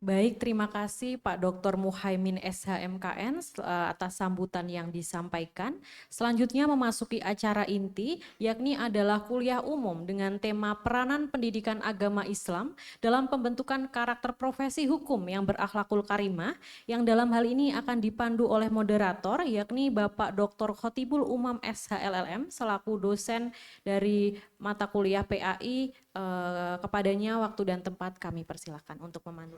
Baik, terima kasih Pak Dr. Muhaimin SHMKN atas sambutan yang disampaikan. Selanjutnya memasuki acara inti, yakni adalah kuliah umum dengan tema peranan pendidikan agama Islam dalam pembentukan karakter profesi hukum yang berakhlakul karimah, yang dalam hal ini akan dipandu oleh moderator, yakni Bapak Dr. Khotibul Umam SHLLM selaku dosen dari mata kuliah PAI. Kepadanya waktu dan tempat kami persilahkan untuk memandu.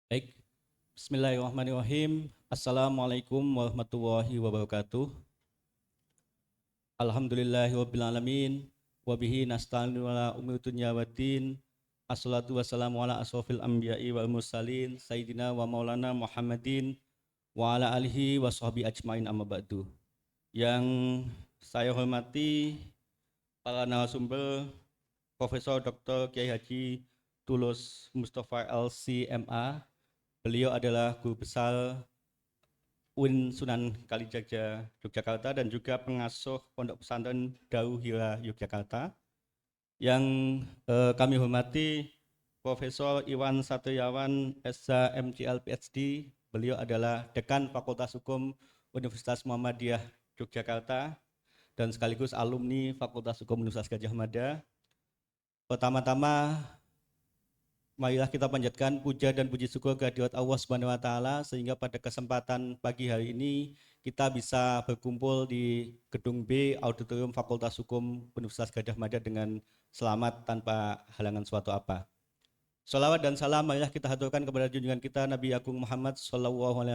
Baik, Bismillahirrahmanirrahim. Assalamualaikum warahmatullahi wabarakatuh. Alhamdulillahirrabbilalamin. Wabihi nasta'inu ala umuri dunya waddin. Assalatu wassalamu ala asrofil anbiya'i wal mursalin. Sayyidina wa maulana Muhammadin. Wa ala alihi wa sahbihi ajmain amma ba'du. Yang saya hormati para narasumber Profesor Dr. Kiai Haji Tulus Mustafa LC.MA. Beliau adalah guru besar UIN Sunan Kalijaga Yogyakarta dan juga pengasuh Pondok Pesantren Darul Hira Yogyakarta. Yang kami hormati Profesor Iwan Satriawan SH MCL PhD. Beliau adalah Dekan Fakultas Hukum Universitas Muhammadiyah Yogyakarta dan sekaligus alumni Fakultas Hukum Universitas Gadjah Mada. Pertama-tama marilah kita panjatkan puja dan puji syukur kehadirat Allah Subhanahu wa taala sehingga pada kesempatan pagi hari ini kita bisa berkumpul di Gedung B Auditorium Fakultas Hukum Universitas Gadjah Mada dengan selamat tanpa halangan suatu apa. Salawat dan salam marilah kita haturkan kepada junjungan kita Nabi Agung Muhammad SAW,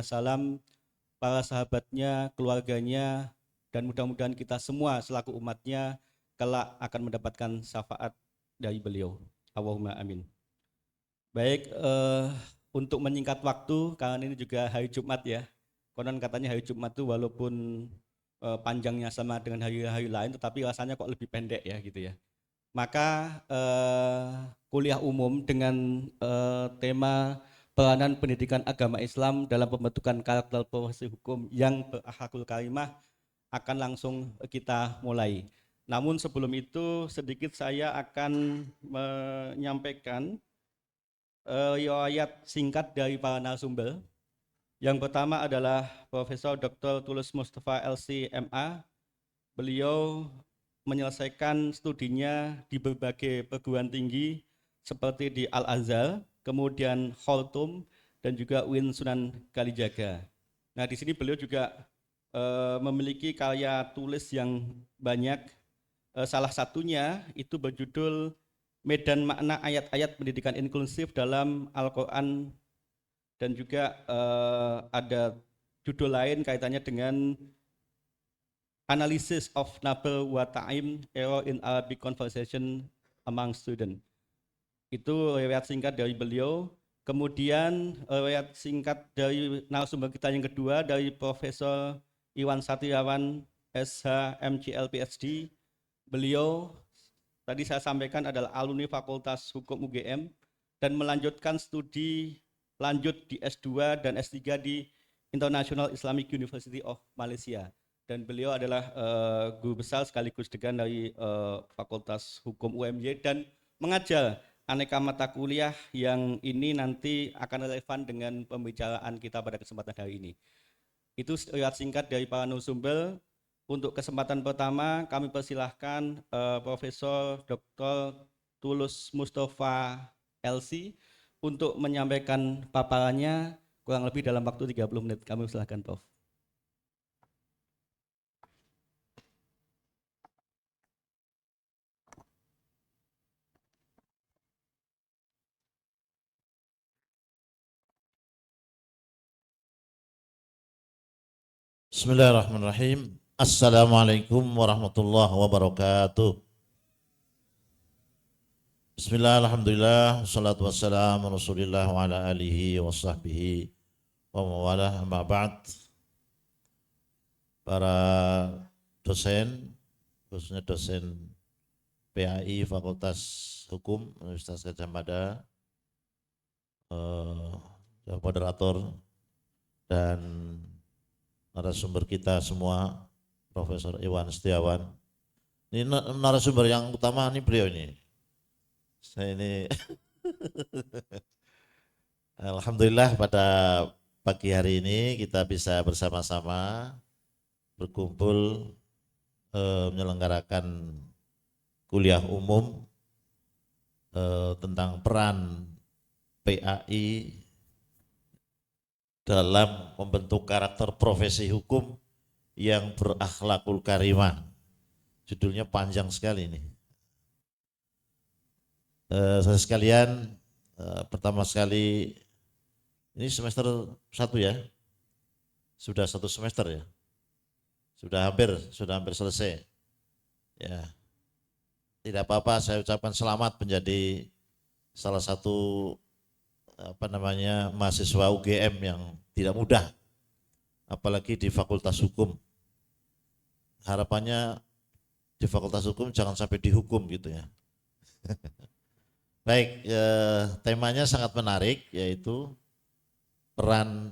para sahabatnya, keluarganya, dan mudah-mudahan kita semua selaku umatnya kelak akan mendapatkan syafaat dari beliau. Allahumma amin. Baik, untuk menyingkat waktu, karena ini juga hari Jumat ya. Konon katanya hari Jumat itu walaupun panjangnya sama dengan hari-hari lain, tetapi rasanya kok lebih pendek ya gitu ya. Maka kuliah umum dengan tema peranan pendidikan agama Islam dalam pembentukan karakter profesi hukum yang berakhlakul karimah akan langsung kita mulai. Namun sebelum itu sedikit saya akan menyampaikan riwayat singkat dari para narasumber. Yang pertama adalah Profesor Dr. Tulus Mustafa LC.MA. Beliau menyelesaikan studinya di berbagai perguruan tinggi seperti di Al-Azhar, kemudian Khartoum, dan juga UIN Sunan Kalijaga. Nah, di sini beliau juga memiliki karya tulis yang banyak. Salah satunya itu berjudul Medan Makna Ayat-Ayat Pendidikan Inklusif dalam Al-Quran, dan juga ada judul lain kaitannya dengan Analysis of Nabal wa Ta'im Error in Arabic Conversation Among Students. Itu riwayat singkat dari beliau. Kemudian riwayat singkat dari narasumber kita yang kedua dari Profesor Iwan Satriawan SH MCL PhD. Beliau tadi saya sampaikan adalah alumni Fakultas Hukum UGM dan melanjutkan studi lanjut di S2 dan S3 di International Islamic University of Malaysia. Dan beliau adalah guru besar sekaligus dekan dari Fakultas Hukum UMY dan mengajar aneka mata kuliah yang ini nanti akan relevan dengan pembicaraan kita pada kesempatan hari ini. Itu riwayat singkat dari para narasumber. Untuk kesempatan pertama kami persilahkan Profesor Dr. Tulus Mustafa LC untuk menyampaikan paparannya kurang lebih dalam waktu 30 menit. Kami persilahkan Prof. Bismillahirrahmanirrahim. Assalamualaikum warahmatullahi wabarakatuh. Bismillah, alhamdulillah, wassalatu wassalamu rasulillah wa ala alihi wa sahbihi wa mawalah, amma ba'd. Para dosen, khususnya dosen PAI Fakultas Hukum Universitas Gadjah Mada, moderator dan narasumber kita semua, Profesor Iwan Setiawan. Ini narasumber yang utama ini beliau ini. Saya ini alhamdulillah pada pagi hari ini kita bisa bersama-sama berkumpul menyelenggarakan kuliah umum tentang peran PAI dalam membentuk karakter profesi hukum yang berakhlakul karimah. Judulnya panjang sekali ini. Saya sekalian, pertama sekali ini semester 1 ya, sudah 1 semester ya, sudah hampir selesai. Ya, tidak apa-apa, saya ucapkan selamat menjadi salah satu mahasiswa UGM yang tidak mudah, apalagi di Fakultas Hukum. Harapannya di Fakultas Hukum jangan sampai dihukum gitu ya. Baik, temanya sangat menarik, yaitu peran,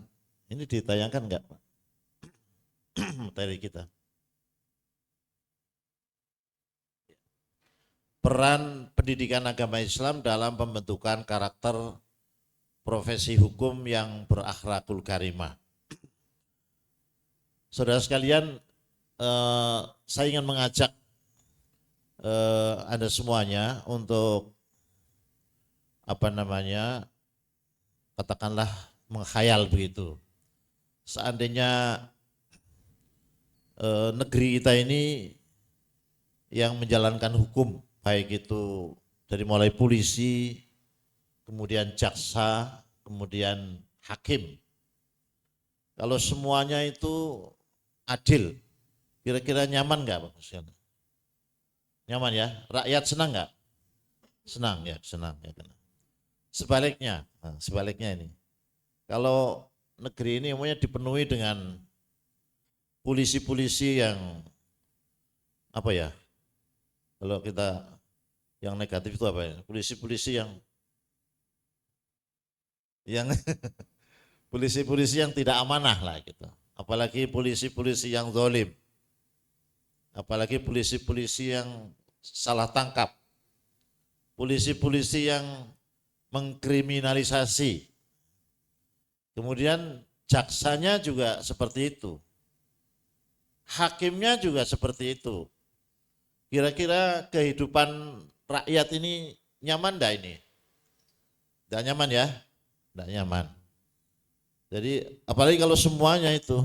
ini ditayangkan enggak Pak? Materi kita. Peran pendidikan agama Islam dalam pembentukan karakter profesi hukum yang berakhlakul karimah. Saudara sekalian, saya ingin mengajak Anda semuanya untuk katakanlah menghayal begitu. Seandainya negeri kita ini yang menjalankan hukum, baik itu dari mulai polisi, kemudian jaksa, kemudian hakim. Kalau semuanya itu adil, kira-kira nyaman nggak Pak? Nyaman ya? Rakyat senang nggak? Senang ya, senang ya. Sebaliknya ini. Kalau negeri ini umumnya dipenuhi dengan polisi-polisi yang kalau kita yang negatif itu apa ya? Polisi-polisi yang polisi-polisi yang tidak amanah lah gitu. Apalagi polisi-polisi yang zalim. Apalagi polisi-polisi yang salah tangkap. Polisi-polisi yang mengkriminalisasi. Kemudian jaksanya juga seperti itu. Hakimnya juga seperti itu. Kira-kira kehidupan rakyat ini nyaman enggak ini? Enggak nyaman ya? Enggak nyaman. Jadi apalagi kalau semuanya itu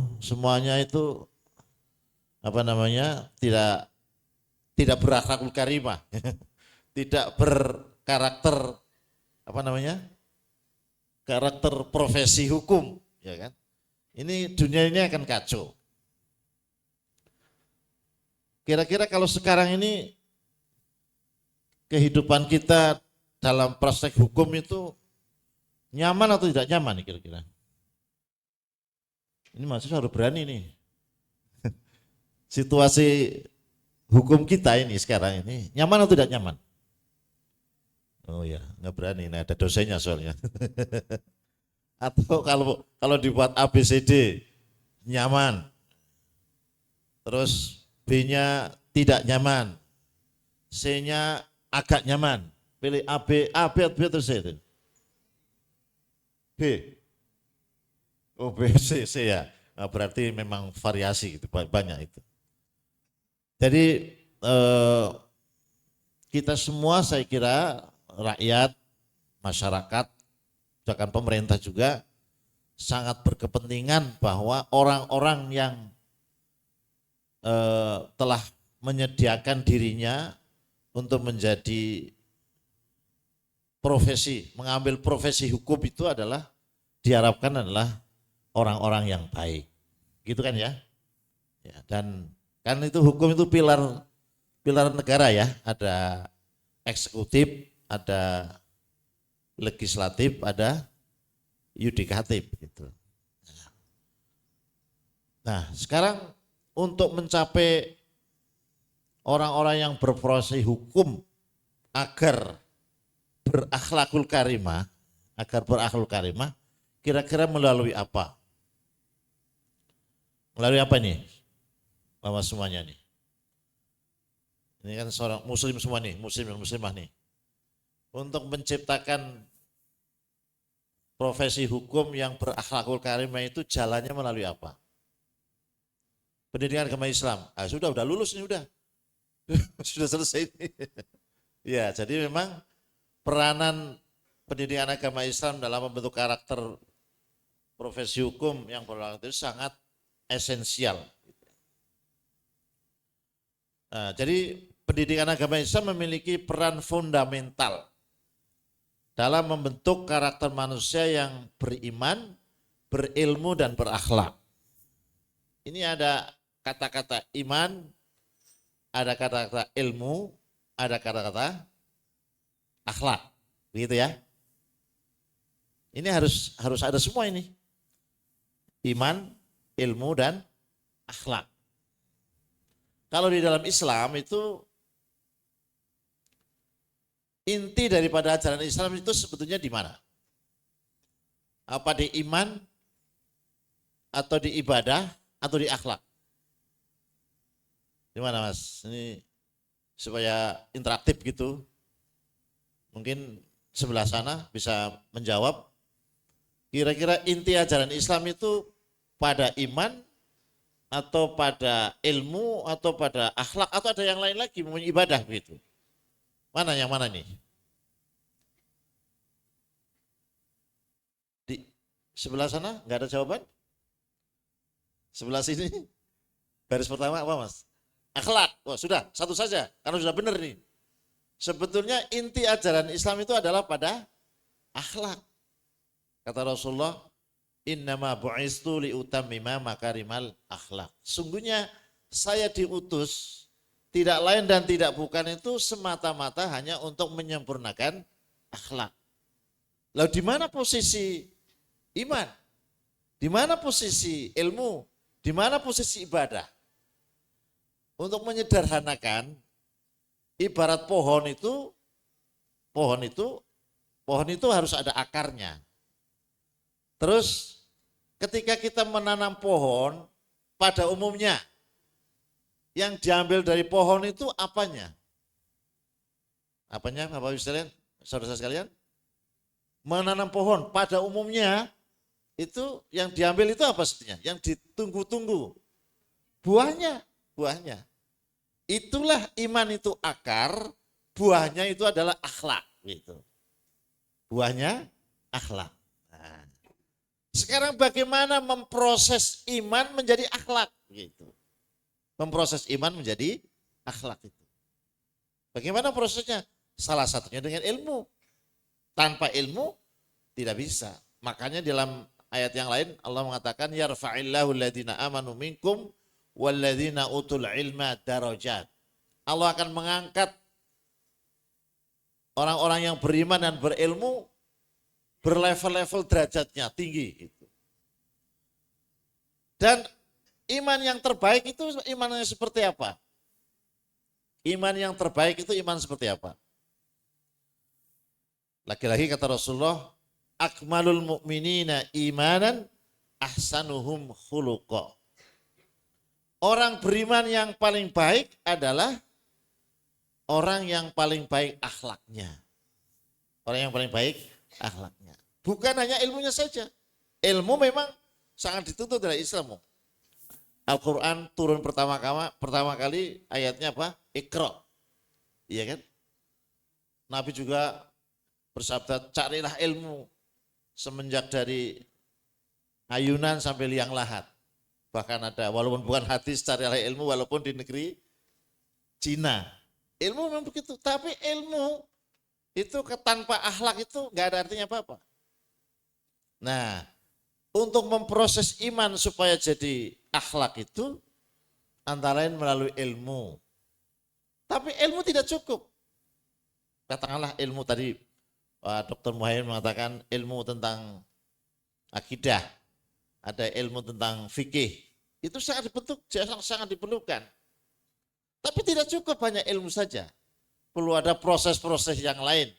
tidak berakhlakul karimah. Tidak berkarakter karakter profesi hukum, ya kan? Ini dunia ini akan kacau. Kira-kira kalau sekarang ini kehidupan kita dalam praktek hukum itu nyaman atau tidak nyaman kira-kira? Ini mahasiswa harus berani nih. Situasi hukum kita ini sekarang ini nyaman atau tidak nyaman? Oh ya, nggak berani. Nah, ada dosennya soalnya. Atau kalau dibuat ABCD nyaman, terus B-nya tidak nyaman, C-nya agak nyaman, pilih A, B terus C itu. B. Oh B, C ya. Nah, berarti memang variasi gitu, banyak itu. Jadi kita semua saya kira rakyat, masyarakat, bahkan pemerintah juga sangat berkepentingan bahwa orang-orang yang telah menyediakan dirinya untuk menjadi mengambil profesi hukum itu diharapkan adalah orang-orang yang baik, gitu kan ya? Dan Kan itu hukum itu pilar negara ya, ada eksekutif, ada legislatif, ada yudikatif gitu. Nah, sekarang untuk mencapai orang-orang yang berproses hukum agar berakhlakul karimah, kira-kira melalui apa? Melalui apa nih? Bapak semuanya nih. Ini kan seorang muslim semua nih, muslim dan muslimah nih. Untuk menciptakan profesi hukum yang berakhlakul karimah itu jalannya melalui apa? Pendidikan agama Islam. Ah, udah lulus nih udah. Sudah selesai ini. Ya, jadi memang peranan pendidikan agama Islam dalam membentuk karakter profesi hukum yang berakhlak itu sangat esensial. Nah, jadi pendidikan agama Islam memiliki peran fundamental dalam membentuk karakter manusia yang beriman, berilmu, dan berakhlak. Ini ada kata-kata iman, ada kata-kata ilmu, ada kata-kata akhlak. Begitu ya. Ini harus ada semua ini. Iman, ilmu, dan akhlak. Kalau di dalam Islam itu inti daripada ajaran Islam itu sebetulnya di mana? Apa di iman atau di ibadah atau di akhlak? Di mana Mas? Ini supaya interaktif gitu. Mungkin sebelah sana bisa menjawab. Kira-kira inti ajaran Islam itu pada iman atau pada ilmu atau pada akhlak atau ada yang lain lagi mempunyai ibadah begitu. Mana yang mana nih? Di sebelah sana nggak ada jawaban? Sebelah sini baris pertama apa Mas? Akhlak. Wah sudah satu saja karena sudah benar nih. Sebetulnya inti ajaran Islam itu adalah pada akhlak. Kata Rasulullah, innama bu'istu liutammima makarimal akhlak. Sungguhnya saya diutus tidak lain dan tidak bukan itu semata-mata hanya untuk menyempurnakan akhlak. Lalu di mana posisi iman? Di mana posisi ilmu? Di mana posisi ibadah? Untuk menyederhanakan, ibarat pohon itu harus ada akarnya. Terus ketika kita menanam pohon, pada umumnya yang diambil dari pohon itu apanya? Apanya Bapak Ibu sekalian, saudara sekalian? Menanam pohon pada umumnya itu yang diambil itu apa sebetulnya? Yang ditunggu-tunggu. Buahnya. Itulah iman itu akar, buahnya itu adalah akhlak gitu. Buahnya akhlak. Nah. Sekarang bagaimana memproses iman menjadi akhlak gitu. Memproses iman menjadi akhlak itu. Bagaimana prosesnya? Salah satunya dengan ilmu. Tanpa ilmu tidak bisa. Makanya dalam ayat yang lain Allah mengatakan yarfa'illahu alladhina amanu minkum walladzina utul ilma darajat. Allah akan mengangkat orang-orang yang beriman dan berilmu berlevel-level derajatnya tinggi gitu. Dan iman yang terbaik itu imannya seperti apa? Iman yang terbaik itu iman seperti apa? Lagi-lagi kata Rasulullah, akmalul mu'minina imanan ahsanuhum khuluqa. Orang beriman yang paling baik adalah orang yang paling baik akhlaknya. Orang yang paling baik akhlaknya. Bukan hanya ilmunya saja. Ilmu memang sangat dituntut dari Islam. Al-Quran turun pertama kali ayatnya apa? Iqra. Iya kan? Nabi juga bersabda, carilah ilmu semenjak dari ayunan sampai liang lahat. Bahkan ada, walaupun bukan hadis, carilah ilmu walaupun di negeri Cina. Ilmu memang begitu, tapi ilmu itu tanpa akhlak itu nggak ada artinya apa-apa. Nah, untuk memproses iman supaya jadi akhlak itu antara lain melalui ilmu. Tapi ilmu tidak cukup. Katakanlah ilmu tadi, Dr. Muhaimin mengatakan ilmu tentang akidah, ada ilmu tentang fikih. Itu sangat sangat diperlukan. Tapi tidak cukup hanya ilmu saja. Perlu ada proses-proses yang lain.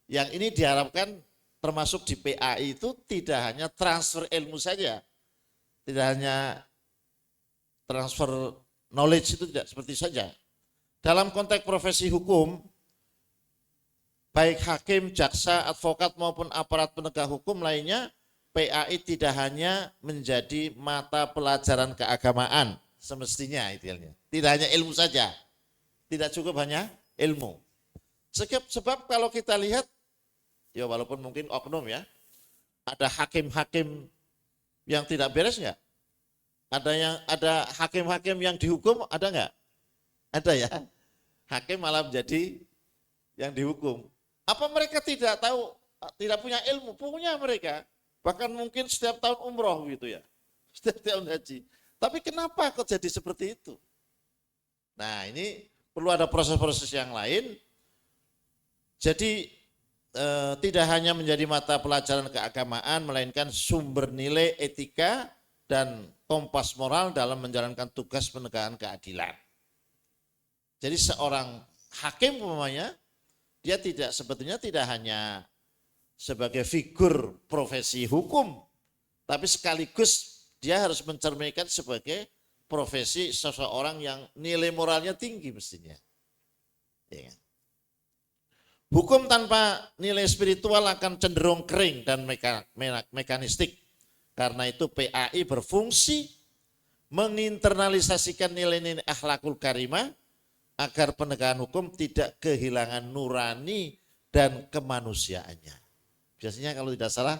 Yang ini diharapkan termasuk di PAI itu tidak hanya transfer ilmu saja. Tidak hanya transfer knowledge itu tidak seperti saja. Dalam konteks profesi hukum, baik hakim, jaksa, advokat maupun aparat penegak hukum lainnya, PAI tidak hanya menjadi mata pelajaran keagamaan semestinya idealnya. Tidak hanya ilmu saja. Tidak cukup hanya ilmu. Sebab kalau kita lihat, ya walaupun mungkin oknum ya, ada hakim-hakim yang tidak beres nggak? Ada hakim-hakim yang dihukum, ada nggak? Ada ya. Hakim malah menjadi yang dihukum. Apa mereka tidak tahu, tidak punya ilmu? Punya mereka. Bahkan mungkin setiap tahun umroh gitu ya. Setiap tahun haji. Tapi kenapa kok jadi seperti itu? Nah ini perlu ada proses-proses yang lain. Jadi tidak hanya menjadi mata pelajaran keagamaan, melainkan sumber nilai etika dan kompas moral dalam menjalankan tugas penegakan keadilan. Jadi seorang hakim umpamanya, dia sebetulnya tidak hanya sebagai figur profesi hukum, tapi sekaligus dia harus mencerminkan sebagai profesi seseorang yang nilai moralnya tinggi mestinya. Ya. Hukum tanpa nilai spiritual akan cenderung kering dan mekanistik. Karena itu PAI berfungsi menginternalisasikan nilai-nilai akhlakul karimah agar penegakan hukum tidak kehilangan nurani dan kemanusiaannya. Biasanya kalau tidak salah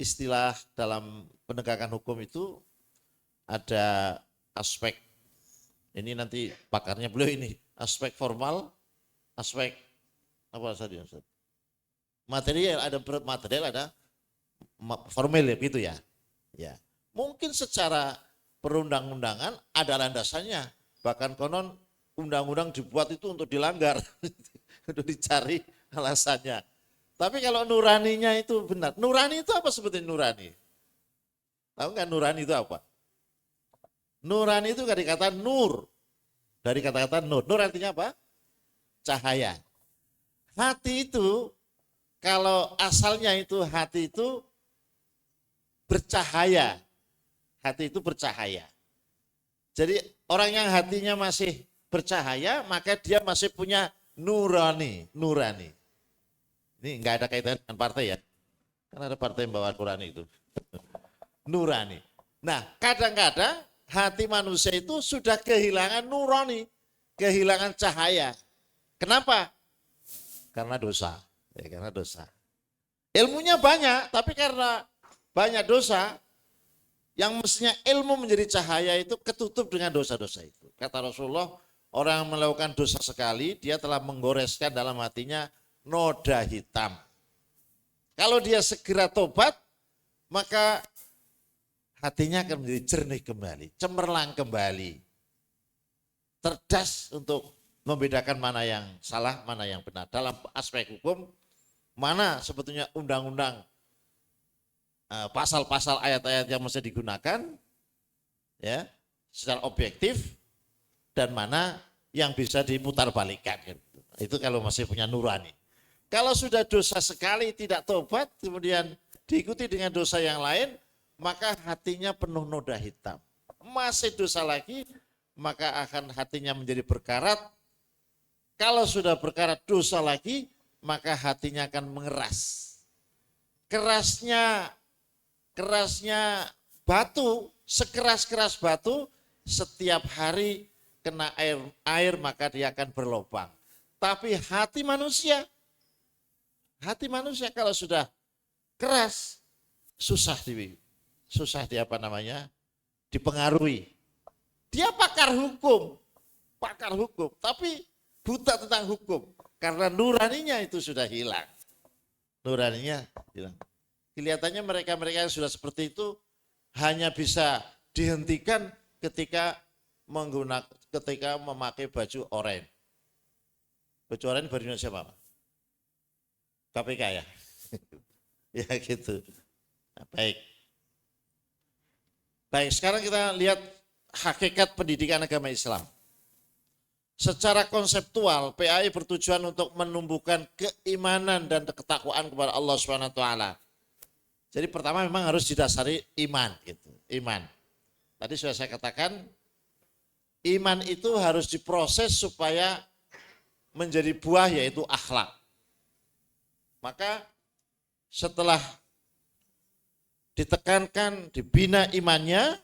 istilah dalam penegakan hukum itu ada aspek, ini nanti pakarnya beliau ini, aspek formal, aspek apa tadi? Material, ada material, ada formal gitu ya. Ya. Mungkin secara perundang-undangan ada landasannya, bahkan konon undang-undang dibuat itu untuk dilanggar, untuk dicari alasannya. Tapi kalau nuraninya itu benar. Nurani itu apa sebetulnya nurani? Tahu nggak nurani itu apa? Nurani itu dari kata nur. Dari kata-kata nur. Nur artinya apa? Cahaya. Hati itu, kalau asalnya itu hati itu bercahaya. Hati itu bercahaya. Jadi orang yang hatinya masih bercahaya, maka dia masih punya nurani. Nurani. Ini enggak ada kaitan dengan partai ya. Karena ada partai yang bawa Al-Quran itu. Nurani. Nah, kadang-kadang hati manusia itu sudah kehilangan nurani. Kehilangan cahaya. Kenapa? Karena dosa. Ya, karena dosa. Ilmunya banyak, tapi karena banyak dosa, yang mestinya ilmu menjadi cahaya itu ketutup dengan dosa-dosa itu. Kata Rasulullah, orang yang melakukan dosa sekali, dia telah menggoreskan dalam hatinya noda hitam. Kalau dia segera tobat, maka hatinya akan menjadi jernih kembali, cemerlang kembali. Cerdas untuk membedakan mana yang salah, mana yang benar. Dalam aspek hukum, mana sebetulnya undang-undang, pasal-pasal ayat-ayat yang mesti digunakan ya secara objektif, dan mana yang bisa diputarbalikkan. Itu kalau masih punya nurani. Kalau sudah dosa sekali tidak tobat, kemudian diikuti dengan dosa yang lain, maka hatinya penuh noda hitam. Masih dosa lagi, maka akan hatinya menjadi berkarat. Kalau sudah berkarat dosa lagi, maka hatinya akan mengeras. Kerasnya batu, sekeras-keras batu, setiap hari kena air maka dia akan berlubang. Tapi hati manusia kalau sudah keras, susah dipengaruhi. Dia pakar hukum, tapi buta tentang hukum karena nuraninya itu sudah hilang. Nuraninya hilang. Kelihatannya mereka-mereka yang sudah seperti itu hanya bisa dihentikan ketika ketika memakai baju oranye. Baju oranye berdiri siapa? KPK ya? Ya gitu. Nah, baik. Baik, sekarang kita lihat hakikat pendidikan agama Islam. Secara konseptual, PAI bertujuan untuk menumbuhkan keimanan dan ketakwaan kepada Allah Subhanahu wa taala. Jadi pertama memang harus didasari iman gitu, iman. Tadi sudah saya katakan iman itu harus diproses supaya menjadi buah yaitu akhlak. Maka setelah ditekankan, dibina imannya,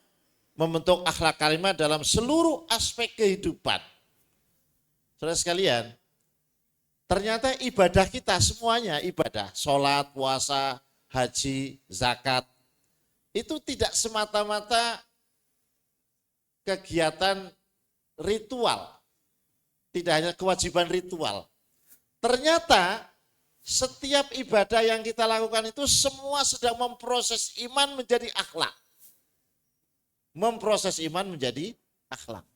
membentuk akhlak karimah dalam seluruh aspek kehidupan. Saudara sekalian, ternyata ibadah kita semuanya ibadah, sholat, puasa, haji, zakat, itu tidak semata-mata kegiatan ritual, tidak hanya kewajiban ritual. Ternyata setiap ibadah yang kita lakukan itu semua sedang memproses iman menjadi akhlak. Memproses iman menjadi akhlak.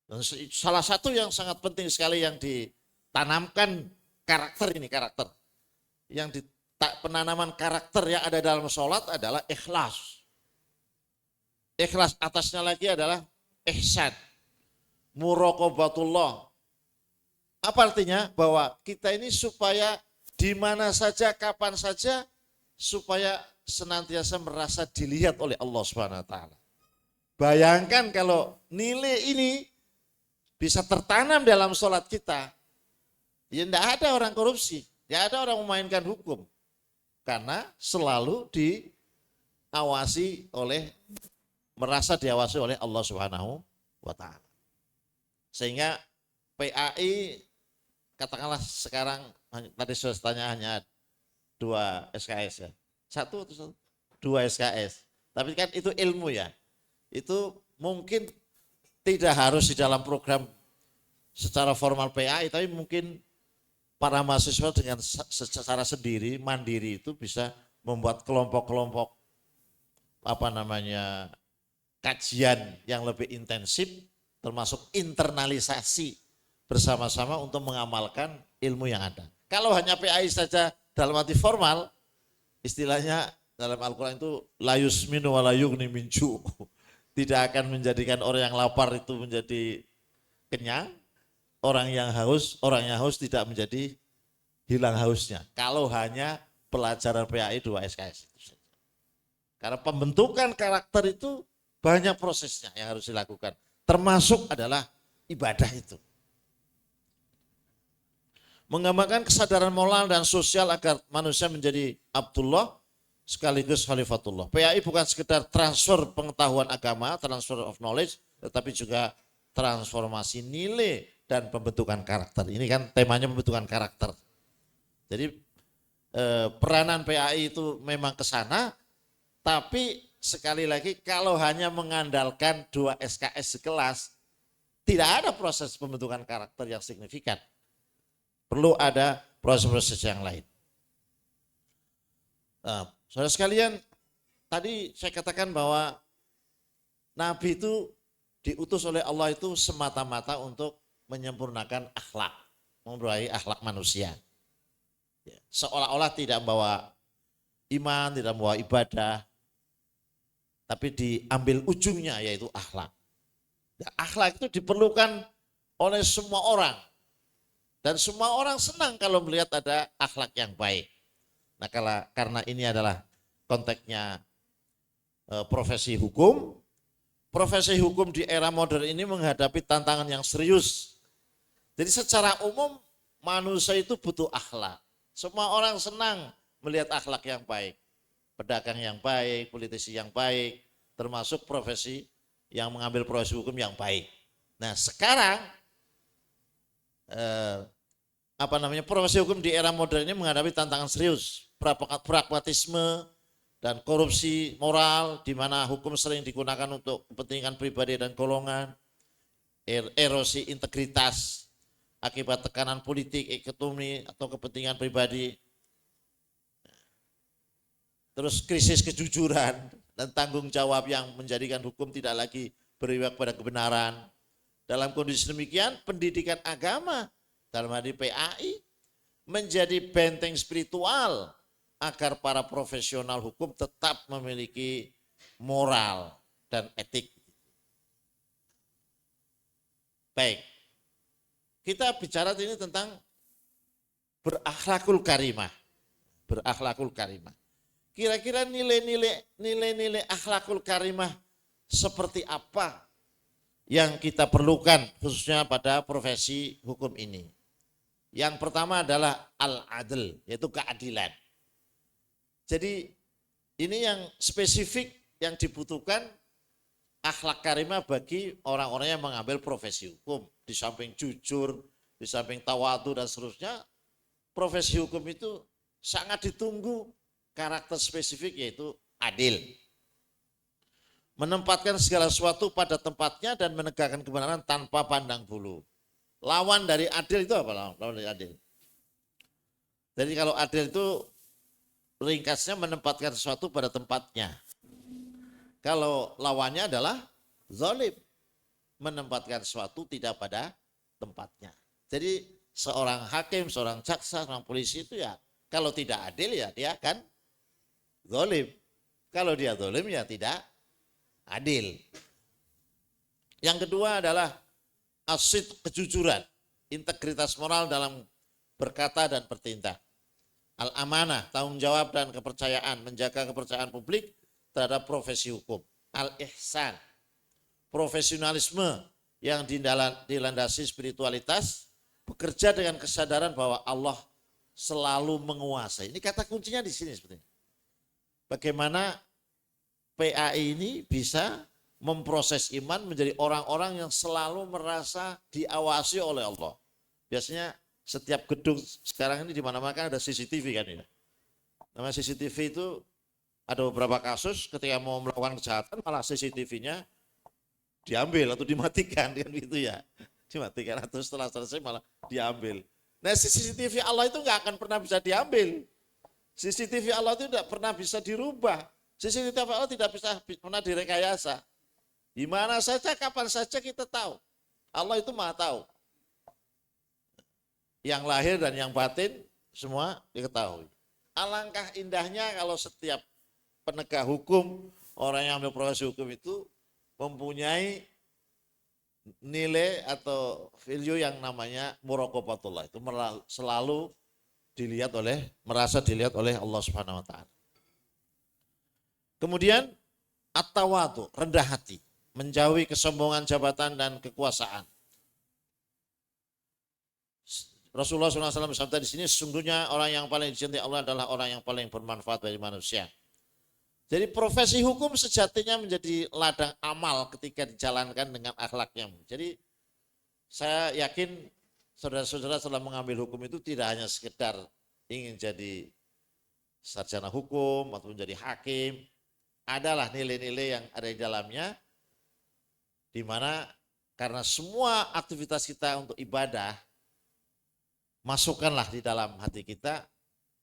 Dan salah satu yang sangat penting sekali yang ditanamkan karakter ini, karakter. Yang penanaman karakter yang ada dalam sholat adalah ikhlas. Ikhlas atasnya lagi adalah ihsan. Muraqabatullah. Apa artinya? Bahwa kita ini supaya di mana saja, kapan saja, supaya senantiasa merasa dilihat oleh Allah Subhanahu wa taala. Bayangkan kalau nilai ini bisa tertanam dalam sholat kita, ya tidak ada orang korupsi, tidak ada orang memainkan hukum. Karena selalu diawasi oleh, merasa diawasi oleh Allah Subhanahu wa taala. Sehingga PAI katakanlah sekarang tadi saya tanya hanya 2 SKS ya. 1 atau 2 SKS. Tapi kan itu ilmu ya. Itu mungkin tidak harus di dalam program secara formal PAI, tapi mungkin para mahasiswa dengan secara sendiri, mandiri itu bisa membuat kelompok-kelompok kajian yang lebih intensif, termasuk internalisasi bersama-sama untuk mengamalkan ilmu yang ada. Kalau hanya PAI saja dalam arti formal, istilahnya dalam Al-Quran itu la yusminu wa la yughni min ju'. Tidak akan menjadikan orang yang lapar itu menjadi kenyang, orang yang haus tidak menjadi hilang hausnya. Kalau hanya pelajaran PAI 2 SKS itu saja. Karena pembentukan karakter itu banyak prosesnya yang harus dilakukan. Termasuk adalah ibadah itu. Menggambarkan kesadaran moral dan sosial agar manusia menjadi Abdullah sekaligus Khalifatullah. PAI bukan sekedar transfer pengetahuan agama, transfer of knowledge, tetapi juga transformasi nilai dan pembentukan karakter. Ini kan temanya pembentukan karakter. Jadi peranan PAI itu memang ke sana, tapi sekali lagi kalau hanya mengandalkan 2 SKS sekelas, tidak ada proses pembentukan karakter yang signifikan. Perlu ada proses-proses yang lain. Nah, saudara sekalian, tadi saya katakan bahwa Nabi itu diutus oleh Allah itu semata-mata untuk menyempurnakan akhlak, memperbaiki akhlak manusia. Seolah-olah tidak membawa iman, tidak membawa ibadah, tapi diambil ujungnya yaitu akhlak. Dan akhlak itu diperlukan oleh semua orang. Dan semua orang senang kalau melihat ada akhlak yang baik. Nah, karena ini adalah konteksnya profesi hukum. Profesi hukum di era modern ini menghadapi tantangan yang serius. Jadi secara umum manusia itu butuh akhlak. Semua orang senang melihat akhlak yang baik. Pedagang yang baik, politisi yang baik, termasuk profesi yang mengambil profesi hukum yang baik. Nah, sekarang profesi hukum di era modern ini menghadapi tantangan serius, pragmatisme dan korupsi moral, di mana hukum sering digunakan untuk kepentingan pribadi dan golongan, erosi integritas akibat tekanan politik, ekonomi atau kepentingan pribadi, terus krisis kejujuran dan tanggung jawab yang menjadikan hukum tidak lagi berpihak pada kebenaran. Dalam kondisi demikian, pendidikan agama dalam hal ini PAI menjadi benteng spiritual agar para profesional hukum tetap memiliki moral dan etik. Baik, kita bicara ini tentang berakhlakul karimah. Berakhlakul karimah. Kira-kira nilai-nilai akhlakul karimah seperti apa yang kita perlukan khususnya pada profesi hukum ini? Yang pertama adalah al-adl, yaitu keadilan. Jadi ini yang spesifik yang dibutuhkan akhlak karimah bagi orang-orang yang mengambil profesi hukum. Di samping jujur, di samping tawadu dan seterusnya, profesi hukum itu sangat ditunggu karakter spesifik yaitu adil. Menempatkan segala sesuatu pada tempatnya dan menegakkan kebenaran tanpa pandang bulu. Lawan dari adil itu apa? Lawan dari adil. Jadi kalau adil itu ringkasnya menempatkan sesuatu pada tempatnya. Kalau lawannya adalah zalim, menempatkan sesuatu tidak pada tempatnya. Jadi seorang hakim, seorang jaksa, seorang polisi itu ya kalau tidak adil ya dia akan zalim. Kalau dia zalim ya tidak adil. Yang kedua adalah asid kejujuran, integritas moral dalam berkata dan bertindak. Al-amanah, tanggung jawab dan kepercayaan, menjaga kepercayaan publik terhadap profesi hukum. Al-ihsan, profesionalisme yang dilandasi spiritualitas, bekerja dengan kesadaran bahwa Allah selalu menguasai. Ini kata kuncinya di sini sepertinya. Bagaimana PAI ini bisa memproses iman menjadi orang-orang yang selalu merasa diawasi oleh Allah. Biasanya setiap gedung sekarang ini di mana-mana kan ada CCTV kan ya. Nama CCTV itu ada beberapa kasus ketika mau melakukan kejahatan malah CCTV-nya diambil atau dimatikan kan gitu ya. Dimatikan atau setelah selesai malah diambil. Nah CCTV Allah itu nggak akan pernah bisa diambil. CCTV Allah itu tidak pernah bisa dirubah. CCTV Allah tidak bisa pernah direkayasa. Di mana saja, kapan saja kita tahu. Allah itu maha tahu. Yang lahir dan yang batin semua diketahui. Alangkah indahnya kalau setiap penegak hukum, orang yang ambil profesi hukum itu mempunyai nilai atau value yang namanya muraqabatullah. Itu selalu merasa dilihat oleh Allah Subhanahu wa taala. Kemudian at-tawadu, rendah hati, menjauhi kesombongan jabatan dan kekuasaan. Rasulullah SAW bersabda di sini, sesungguhnya orang yang paling dicintai Allah adalah orang yang paling bermanfaat bagi manusia. Jadi profesi hukum sejatinya menjadi ladang amal ketika dijalankan dengan akhlaknya. Jadi saya yakin saudara-saudara setelah mengambil hukum itu tidak hanya sekedar ingin jadi sarjana hukum atau menjadi hakim. Adalah nilai-nilai yang ada di dalamnya, di mana karena semua aktivitas kita untuk ibadah, masukkanlah di dalam hati kita,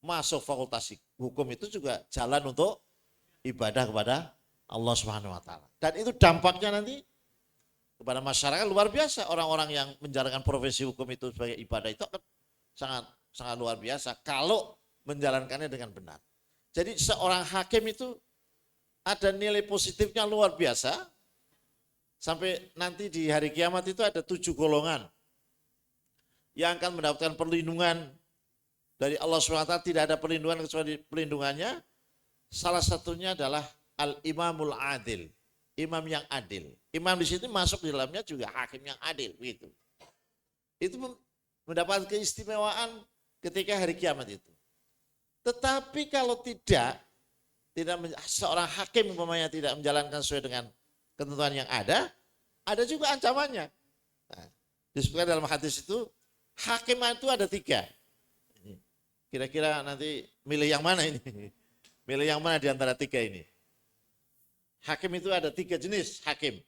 masuk fakultas hukum itu juga jalan untuk ibadah kepada Allah Subhanahu wa taala. Dan itu dampaknya nanti kepada masyarakat luar biasa. Orang-orang yang menjalankan profesi hukum itu sebagai ibadah itu akan sangat luar biasa kalau menjalankannya dengan benar. Jadi seorang hakim itu ada nilai positifnya luar biasa. Sampai nanti di hari kiamat itu ada 7 golongan yang akan mendapatkan perlindungan dari Allah SWT. Tidak ada perlindungan kecuali perlindungannya. Salah satunya adalah al-imamul adil, imam yang adil. Imam di sini masuk di dalamnya juga hakim yang adil, gitu. Itu mendapat keistimewaan ketika hari kiamat itu. Tetapi kalau tidak seorang hakim umpamanya tidak menjalankan sesuai dengan ketentuan yang ada juga ancamannya. Nah, disebutkan dalam hadis itu, hakim itu ada 3. Kira-kira nanti milih yang mana ini? Milih yang mana di antara 3 ini? Hakim itu ada 3 jenis hakim.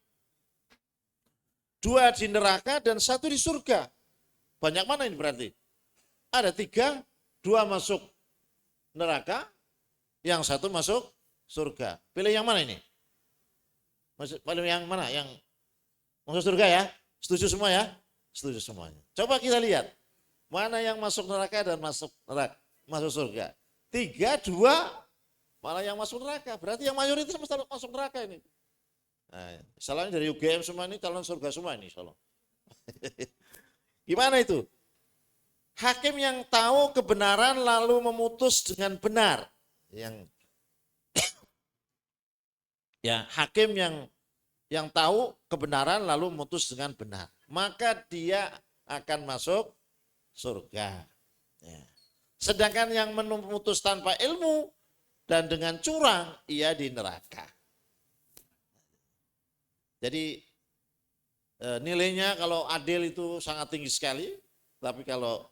2 di neraka dan 1 di surga. Banyak mana ini berarti? Ada 3, 2 masuk neraka, yang 1 masuk surga. Pilih yang mana ini? Pilih yang mana? Yang Masuk surga ya? Setuju semua ya? Setuju semuanya. Coba kita lihat. Mana yang masuk neraka dan masuk surga. 3, 2, malah yang masuk neraka. Berarti yang mayoritas masuk neraka ini. Nah, misalnya dari UGM semua ini calon surga semua ini. Gimana itu? Hakim yang tahu kebenaran lalu memutus dengan benar. Hakim yang tahu kebenaran lalu memutus dengan benar. Maka dia akan masuk surga. Ya. Sedangkan yang memutus tanpa ilmu dan dengan curang, ia di neraka. Jadi nilainya kalau adil itu sangat tinggi sekali, tapi kalau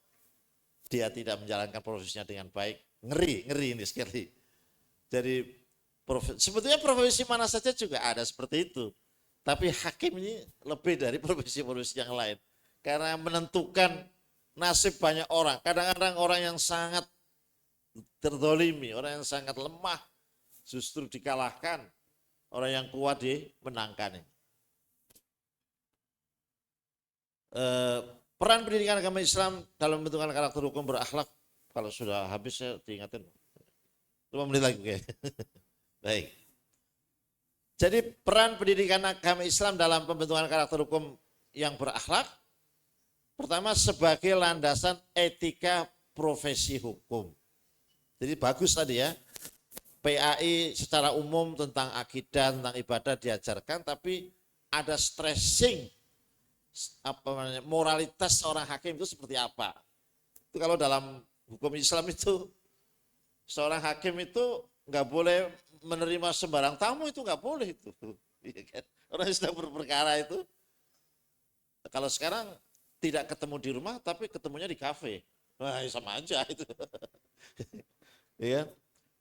dia tidak menjalankan profesinya dengan baik, ngeri ini sekali. Jadi sebetulnya profesi mana saja juga ada seperti itu. Tapi hakim ini lebih dari profesi-profesi yang lain. Karena menentukan nasib banyak orang. Kadang-kadang orang yang sangat terdolimi, orang yang sangat lemah justru dikalahkan. Orang yang kuat dimenangkan. Peran pendidikan agama Islam dalam pembentukan karakter hukum berakhlak, kalau sudah habis saya diingatin 5 menit lagi. Okay. Baik. Jadi peran pendidikan agama Islam dalam pembentukan karakter hukum yang berakhlak, pertama sebagai landasan etika profesi hukum. Jadi bagus tadi ya, PAI secara umum tentang akidah, tentang ibadah diajarkan, tapi ada stressing moralitas seorang hakim itu seperti apa. Itu kalau dalam hukum Islam itu seorang hakim itu nggak boleh menerima sembarang tamu, itu nggak boleh itu. Orang yang sedang berperkara itu kalau sekarang tidak ketemu di rumah tapi ketemunya di kafe. Wah, sama aja itu. Ya.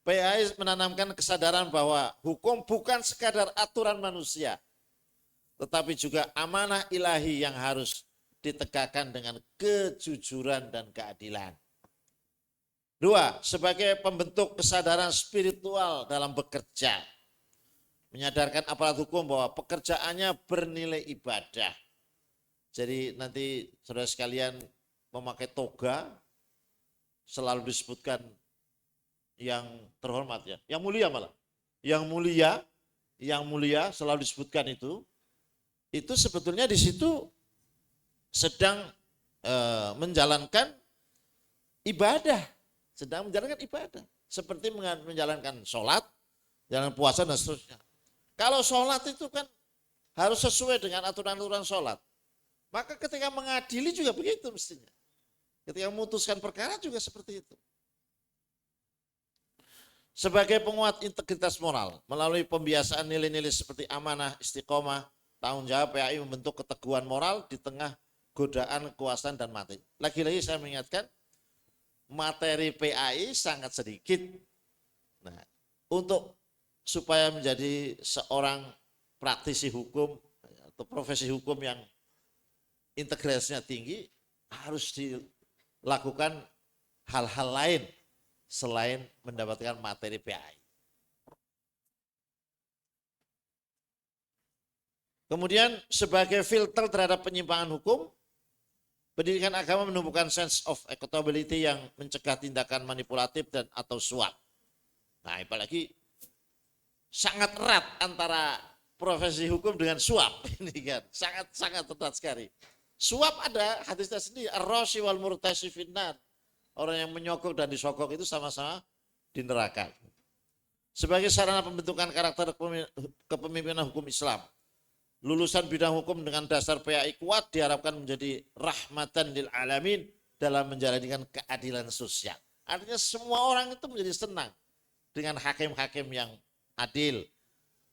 PAI menanamkan kesadaran bahwa hukum bukan sekadar aturan manusia, tetapi juga amanah ilahi yang harus ditegakkan dengan kejujuran dan keadilan. 2, sebagai pembentuk kesadaran spiritual dalam bekerja. Menyadarkan aparat hukum bahwa pekerjaannya bernilai ibadah. Jadi nanti saudara sekalian memakai toga selalu disebutkan yang terhormat ya, yang mulia malah. Yang mulia selalu disebutkan itu sebetulnya di situ sedang menjalankan ibadah, seperti menjalankan sholat, jalan puasa dan seterusnya. Kalau sholat itu kan harus sesuai dengan aturan-aturan sholat. Maka ketika mengadili juga begitu mestinya. Ketika memutuskan perkara juga seperti itu. Sebagai penguat integritas moral, melalui pembiasaan nilai-nilai seperti amanah, istiqomah, tanggung jawab, PAI membentuk keteguhan moral di tengah godaan, kekuasaan, dan materi. Lagi-lagi saya mengingatkan, materi PAI sangat sedikit. Nah, untuk supaya menjadi seorang praktisi hukum atau profesi hukum yang integrasinya tinggi, harus dilakukan hal-hal lain selain mendapatkan materi PAI. Kemudian sebagai filter terhadap penyimpangan hukum, pendidikan agama menumbuhkan sense of accountability yang mencegah tindakan manipulatif dan atau suap. Nah, apalagi sangat erat antara profesi hukum dengan suap. Ini kan sangat erat sekali. Suap ada hadisnya sendiri, ar-rashi wal murtasi finnar. Orang yang menyogok dan disogok itu sama-sama di neraka. Sebagai sarana pembentukan karakter kepemimpinan hukum Islam, lulusan bidang hukum dengan dasar PAI kuat diharapkan menjadi rahmatan lil alamin dalam menjalankan keadilan sosial. Artinya semua orang itu menjadi senang dengan hakim-hakim yang adil,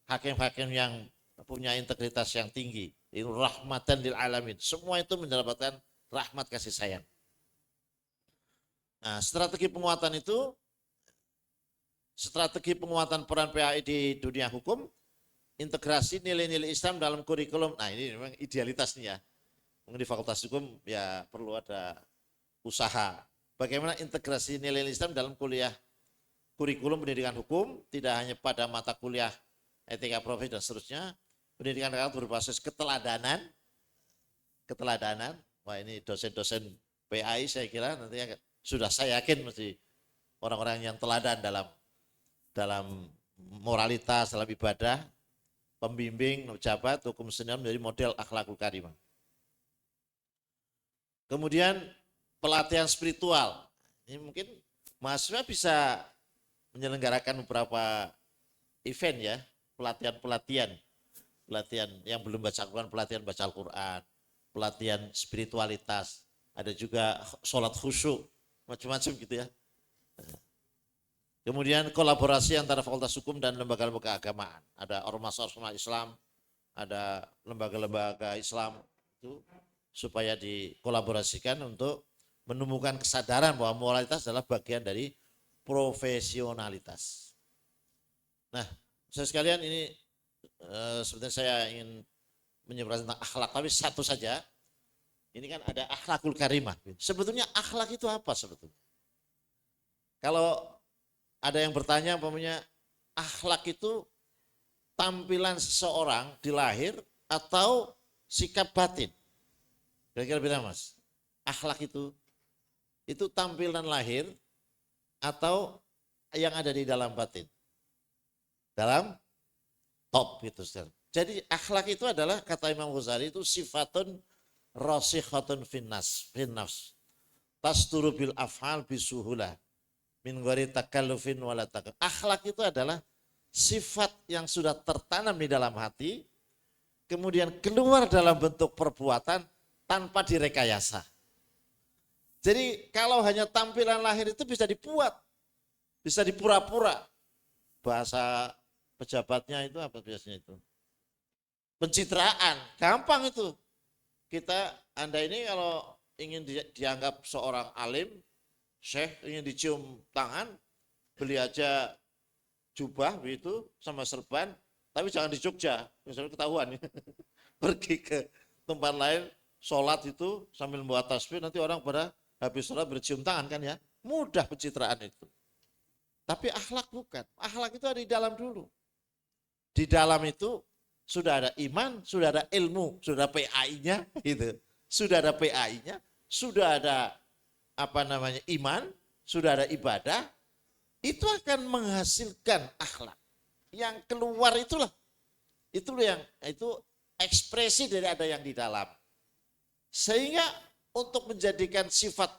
hakim-hakim yang punya integritas yang tinggi. Itu rahmatan lil alamin. Semua itu mendapatkan rahmat kasih sayang. Nah, strategi penguatan peran PAI di dunia hukum, integrasi nilai-nilai Islam dalam kurikulum. Nah, ini memang idealitas nih ya. Mungkin di Fakultas Hukum ya perlu ada usaha. Bagaimana integrasi nilai Islam dalam kurikulum pendidikan hukum, tidak hanya pada mata kuliah etika profesi dan seterusnya, Pendidikan karakter berbasis keteladanan. Wah, ini dosen-dosen PAI saya kira nanti sudah saya yakin mesti orang-orang yang teladan dalam moralitas, dalam ibadah, pembimbing, pejabat, hukum senior menjadi model akhlakul karimah. Kemudian pelatihan spiritual. Ini mungkin mahasiswa bisa menyelenggarakan beberapa event ya, pelatihan yang belum baca Al-Quran, pelatihan baca Al-Quran, pelatihan spiritualitas, ada juga sholat khusyuk, macam-macam gitu ya. Kemudian kolaborasi antara fakultas hukum dan lembaga-lembaga keagamaan, ada ormas-ormas Islam, ada lembaga-lembaga Islam itu supaya dikolaborasikan untuk menemukan kesadaran bahwa moralitas adalah bagian dari profesionalitas. Nah, saya sekalian ini sebenarnya saya ingin menyebarkan tentang akhlak, tapi satu saja. Ini kan ada akhlakul karimah. Sebetulnya akhlak itu apa sebetulnya? Kalau ada yang bertanya, umpamanya akhlak itu tampilan seseorang di lahir atau sikap batin? Kira-kira bilang Mas, akhlak itu tampilan lahir atau yang ada di dalam batin? Dalam top gitu. Jadi akhlak itu adalah kata Imam Ghazali itu sifatun rasikhatun finnas tasduru bil af'al bisuhulah min ghairi takallufin wala takalluf. Akhlak itu adalah sifat yang sudah tertanam di dalam hati kemudian keluar dalam bentuk perbuatan tanpa direkayasa. Jadi kalau hanya tampilan lahir itu bisa dibuat, bisa dipura-pura. Bahasa pejabatnya itu apa biasanya itu? Pencitraan, gampang itu. Anda ini kalau ingin dianggap seorang alim, syekh, ingin dicium tangan, beli aja jubah begitu sama serban, tapi jangan di Jogja, misalnya ketahuan. Pergi ke tempat lain, sholat itu sambil membawa tasbih, nanti orang pada habis sholat bercium tangan kan ya, mudah pencitraan itu. Tapi akhlak bukan, akhlak itu ada di dalam dulu. Di dalam itu sudah ada iman, sudah ada ilmu, sudah ada PAI-nya gitu. Sudah ada PAI-nya, sudah ada iman, sudah ada ibadah, itu akan menghasilkan akhlak. Yang keluar itu ekspresi dari ada yang di dalam. Sehingga untuk menjadikan sifat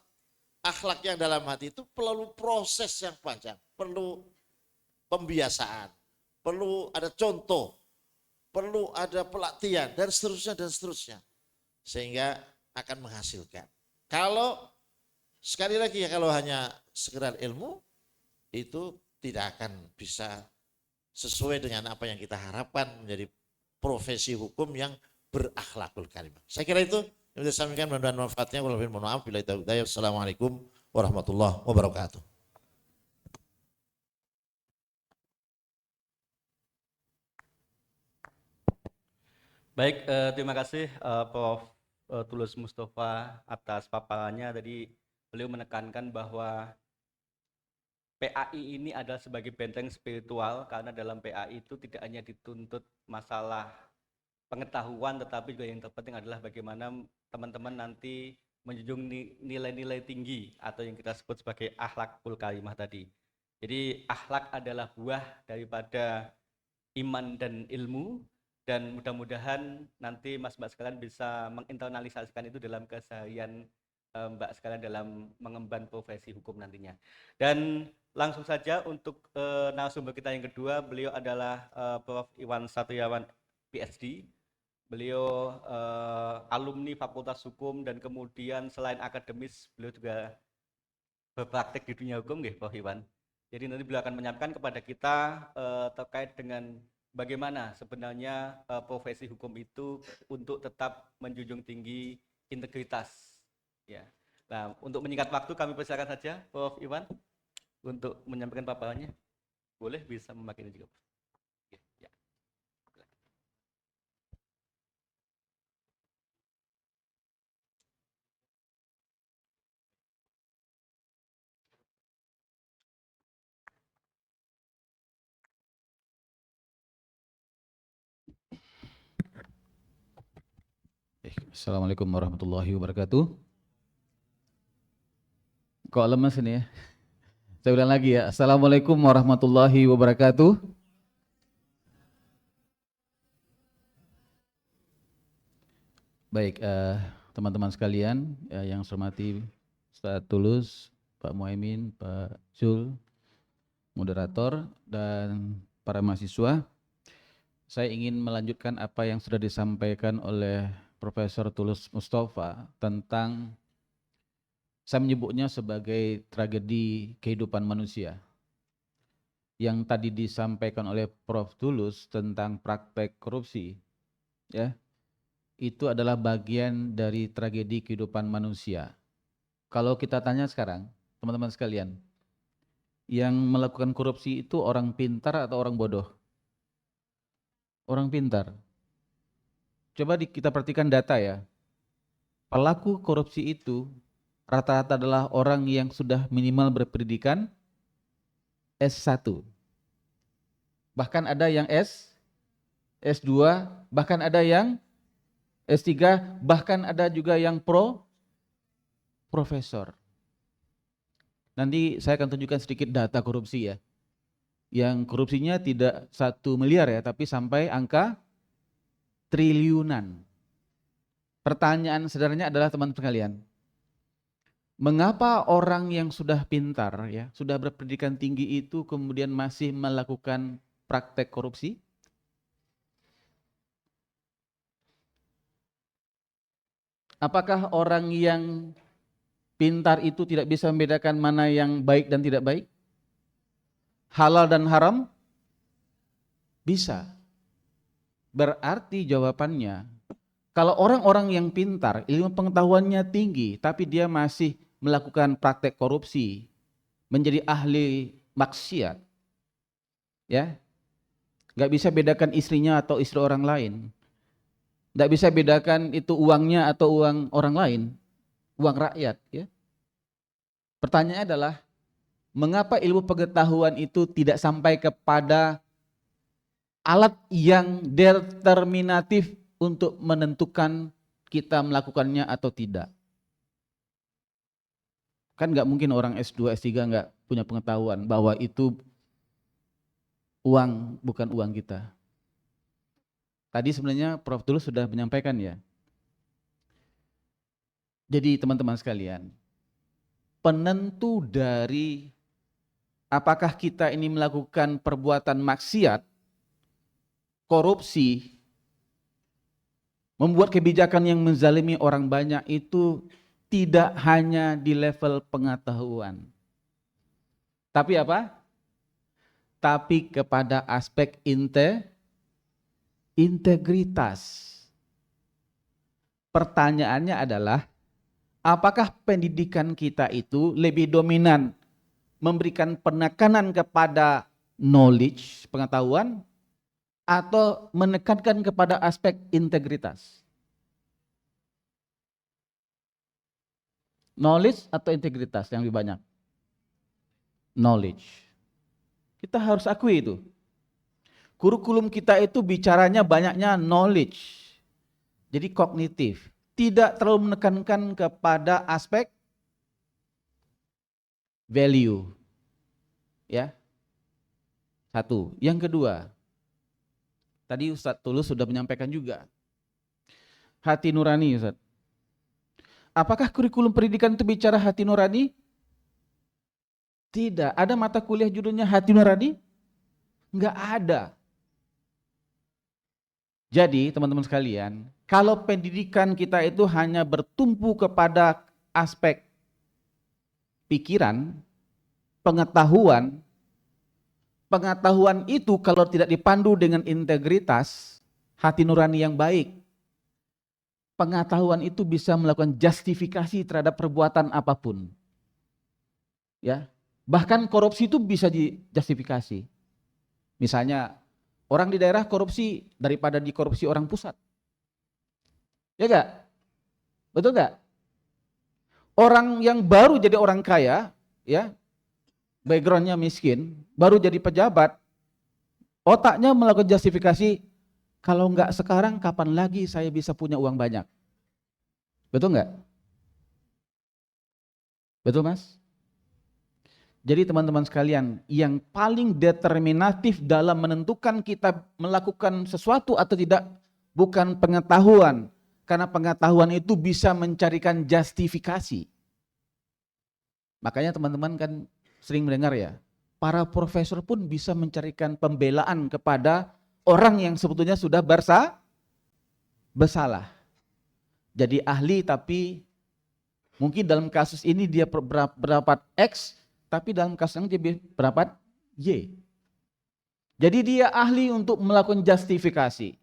akhlak yang dalam hati itu perlu proses yang panjang, perlu pembiasaan, perlu ada contoh, perlu ada pelatihan dan seterusnya. Sehingga akan menghasilkan. Kalau sekali lagi ya, kalau hanya sekedar ilmu itu tidak akan bisa sesuai dengan apa yang kita harapkan menjadi profesi hukum yang berakhlakul karimah. Saya kira itu yang bisa sampaikan, mudah-mudahan manfaatnya. Mohon maaf bila itu. Assalamualaikum warahmatullahi wabarakatuh. Baik, terima kasih Prof. Tulus Mustafa atas paparannya. Tadi beliau menekankan bahwa PAI ini adalah sebagai benteng spiritual, karena dalam PAI itu tidak hanya dituntut masalah pengetahuan, tetapi juga yang terpenting adalah bagaimana teman-teman nanti menjunjung nilai-nilai tinggi atau yang kita sebut sebagai akhlakul karimah tadi. Jadi akhlak adalah buah daripada iman dan ilmu, dan mudah-mudahan nanti mas-mbak sekalian bisa menginternalisasikan itu dalam keseharian mbak sekalian dalam mengemban profesi hukum nantinya. Dan langsung saja untuk narasumber kita yang kedua, beliau adalah Prof. Iwan Satriawan PhD. Beliau alumni Fakultas Hukum dan kemudian selain akademis beliau juga berpraktek di dunia hukum, nggih, Prof. Iwan. Jadi nanti beliau akan menyampaikan kepada kita terkait dengan bagaimana sebenarnya profesi hukum itu untuk tetap menjunjung tinggi integritas. Ya. Nah, untuk menyingkat waktu kami persilakan saja Prof. Iwan untuk menyampaikan paparannya. Boleh bisa memakai ini juga. Ya. Assalamualaikum warahmatullahi wabarakatuh. Kok lemes ini ya? Saya ulang lagi ya. Assalamualaikum warahmatullahi wabarakatuh. Baik, teman-teman sekalian yang saya hormati Ustaz Tulus, Pak Muhaimin, Pak Zul, moderator, dan para mahasiswa. Saya ingin melanjutkan apa yang sudah disampaikan oleh Profesor Tulus Mustafa tentang, saya menyebutnya sebagai tragedi kehidupan manusia. Yang tadi disampaikan oleh Prof. Tulus tentang praktek korupsi, ya, itu adalah bagian dari tragedi kehidupan manusia. Kalau kita tanya sekarang, teman-teman sekalian, yang melakukan korupsi itu orang pintar atau orang bodoh? Orang pintar. Coba kita perhatikan data ya. Pelaku korupsi itu rata-rata adalah orang yang sudah minimal berpendidikan S1. Bahkan ada yang S2, bahkan ada yang S3, bahkan ada juga yang profesor. Nanti saya akan tunjukkan sedikit data korupsi ya. Yang korupsinya tidak 1 miliar ya, tapi sampai angka triliunan. Pertanyaan sederhananya adalah teman-teman sekalian, mengapa orang yang sudah pintar ya, sudah berpendidikan tinggi itu kemudian masih melakukan praktek korupsi? Apakah orang yang pintar itu tidak bisa membedakan mana yang baik dan tidak baik? Halal dan haram? Bisa. Berarti jawabannya, kalau orang-orang yang pintar, ilmu pengetahuannya tinggi, tapi dia masih melakukan praktek korupsi, menjadi ahli maksiat, ya, nggak bisa bedakan istrinya atau istri orang lain, nggak bisa bedakan itu uangnya atau uang orang lain, uang rakyat, ya. Pertanyaannya adalah, mengapa ilmu pengetahuan itu tidak sampai kepada alat yang determinatif untuk menentukan kita melakukannya atau tidak? Kan nggak mungkin orang S2, S3 nggak punya pengetahuan bahwa itu uang, bukan uang kita. Tadi sebenarnya Prof. Tulus sudah menyampaikan ya. Jadi teman-teman sekalian, penentu dari apakah kita ini melakukan perbuatan maksiat, korupsi, membuat kebijakan yang menzalimi orang banyak itu tidak hanya di level pengetahuan. Tapi apa? Tapi kepada aspek integritas. Pertanyaannya adalah, apakah pendidikan kita itu lebih dominan memberikan penekanan kepada knowledge, pengetahuan, atau menekankan kepada aspek integritas? Knowledge atau integritas yang lebih banyak? Knowledge. Kita harus akui itu. Kurikulum kita itu bicaranya banyaknya knowledge. Jadi kognitif. Tidak terlalu menekankan kepada aspek value. Ya. Satu. Yang kedua, tadi Ustadz Tulus sudah menyampaikan juga. Hati nurani, Ustadz. Apakah kurikulum pendidikan itu bicara hati nurani? Tidak. Ada mata kuliah judulnya hati nurani? Enggak ada. Jadi teman-teman sekalian, kalau pendidikan kita itu hanya bertumpu kepada aspek pikiran, pengetahuan itu kalau tidak dipandu dengan integritas, hati nurani yang baik, pengetahuan itu bisa melakukan justifikasi terhadap perbuatan apapun. Ya, bahkan korupsi itu bisa dijustifikasi. Misalnya orang di daerah korupsi daripada dikorupsi orang pusat. Ya enggak? Betul enggak? Orang yang baru jadi orang kaya, ya, backgroundnya miskin, baru jadi pejabat, otaknya melakukan justifikasi, kalau enggak sekarang kapan lagi saya bisa punya uang banyak? Betul nggak? Betul Mas? Jadi teman-teman sekalian, yang paling determinatif dalam menentukan kita melakukan sesuatu atau tidak bukan pengetahuan, karena pengetahuan itu bisa mencarikan justifikasi. Makanya teman-teman kan sering mendengar ya, para profesor pun bisa mencarikan pembelaan kepada orang yang sebetulnya sudah bersalah. Jadi ahli tapi mungkin dalam kasus ini dia berpendapat X, tapi dalam kasus yang dia berpendapat Y. Jadi dia ahli untuk melakukan justifikasi.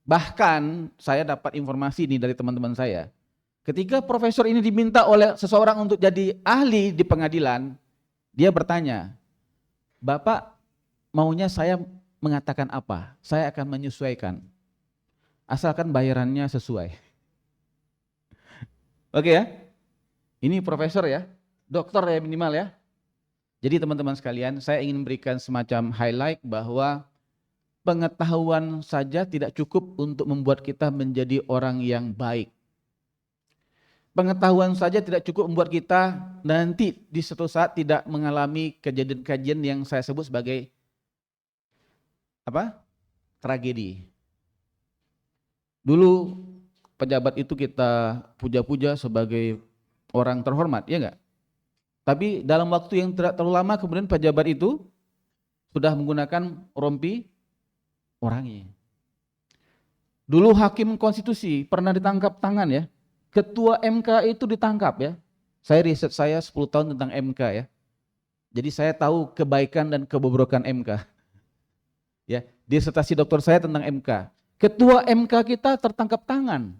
Bahkan saya dapat informasi ini dari teman-teman saya. Ketika profesor ini diminta oleh seseorang untuk jadi ahli di pengadilan, dia bertanya, Bapak maunya saya mengatakan apa? Saya akan menyesuaikan. Asalkan bayarannya sesuai. Oke ya? Ini profesor ya, dokter ya minimal ya. Jadi teman-teman sekalian, saya ingin memberikan semacam highlight bahwa pengetahuan saja tidak cukup untuk membuat kita menjadi orang yang baik. Pengetahuan saja tidak cukup membuat kita nanti di suatu saat tidak mengalami kejadian-kejadian yang saya sebut sebagai apa? Tragedi. Dulu pejabat itu kita puja-puja sebagai orang terhormat, ya enggak? Tapi dalam waktu yang tidak terlalu lama kemudian pejabat itu sudah menggunakan rompi orangnya. Dulu hakim konstitusi pernah ditangkap tangan ya. Ketua MK itu ditangkap ya. Saya riset saya 10 tahun tentang MK ya. Jadi saya tahu kebaikan dan kebobrokan MK. Ya, disertasi doktor saya tentang MK. Ketua MK kita tertangkap tangan.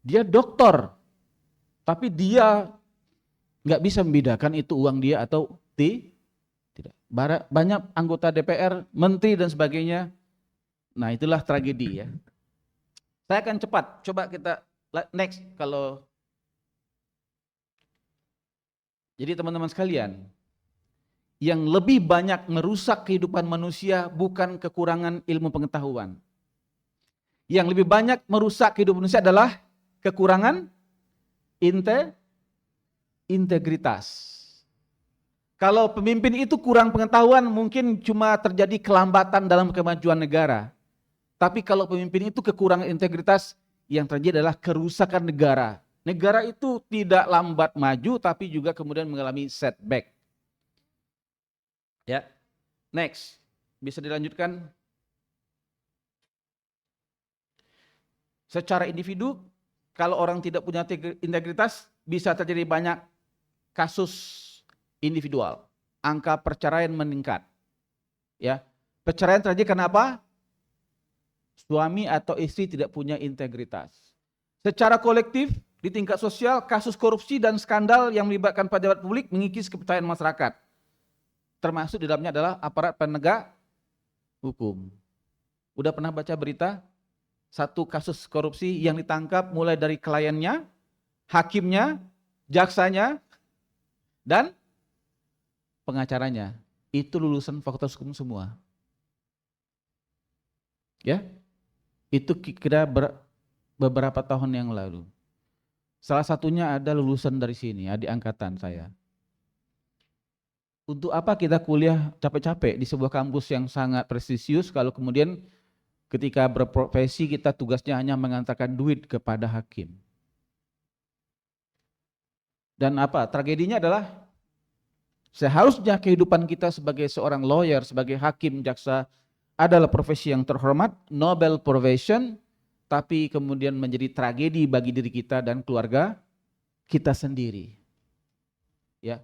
Dia doktor. Tapi dia nggak bisa membedakan itu uang dia atau tidak. Banyak anggota DPR, menteri dan sebagainya. Nah, itulah tragedi ya. Saya akan cepat. Coba kita next kalau. Jadi teman-teman sekalian, yang lebih banyak merusak kehidupan manusia bukan kekurangan ilmu pengetahuan. Yang lebih banyak merusak kehidupan manusia adalah kekurangan integritas. Kalau pemimpin itu kurang pengetahuan, mungkin cuma terjadi kelambatan dalam kemajuan negara. Tapi kalau pemimpin itu kekurangan integritas, yang terjadi adalah kerusakan negara. Negara itu tidak lambat maju, tapi juga kemudian mengalami setback. Ya, next, bisa dilanjutkan. Secara individu, kalau orang tidak punya integritas, bisa terjadi banyak kasus individual. Angka perceraian meningkat. Ya, perceraian terjadi karena apa? Suami atau istri tidak punya integritas. Secara kolektif, di tingkat sosial, kasus korupsi dan skandal yang melibatkan pejabat publik mengikis kepercayaan masyarakat. Termasuk di dalamnya adalah aparat penegak hukum. Udah pernah baca berita? Satu kasus korupsi yang ditangkap mulai dari kliennya, hakimnya, jaksanya, dan pengacaranya. Itu lulusan fakultas hukum semua. Ya, itu kira beberapa tahun yang lalu. Salah satunya ada lulusan dari sini, adik angkatan saya. Untuk apa kita kuliah capek-capek di sebuah kampus yang sangat prestisius kalau kemudian ketika berprofesi kita tugasnya hanya mengantarkan duit kepada hakim. Dan apa? Tragedinya adalah seharusnya kehidupan kita sebagai seorang lawyer, sebagai hakim, jaksa adalah profesi yang terhormat, noble profession, tapi kemudian menjadi tragedi bagi diri kita dan keluarga kita sendiri. Ya.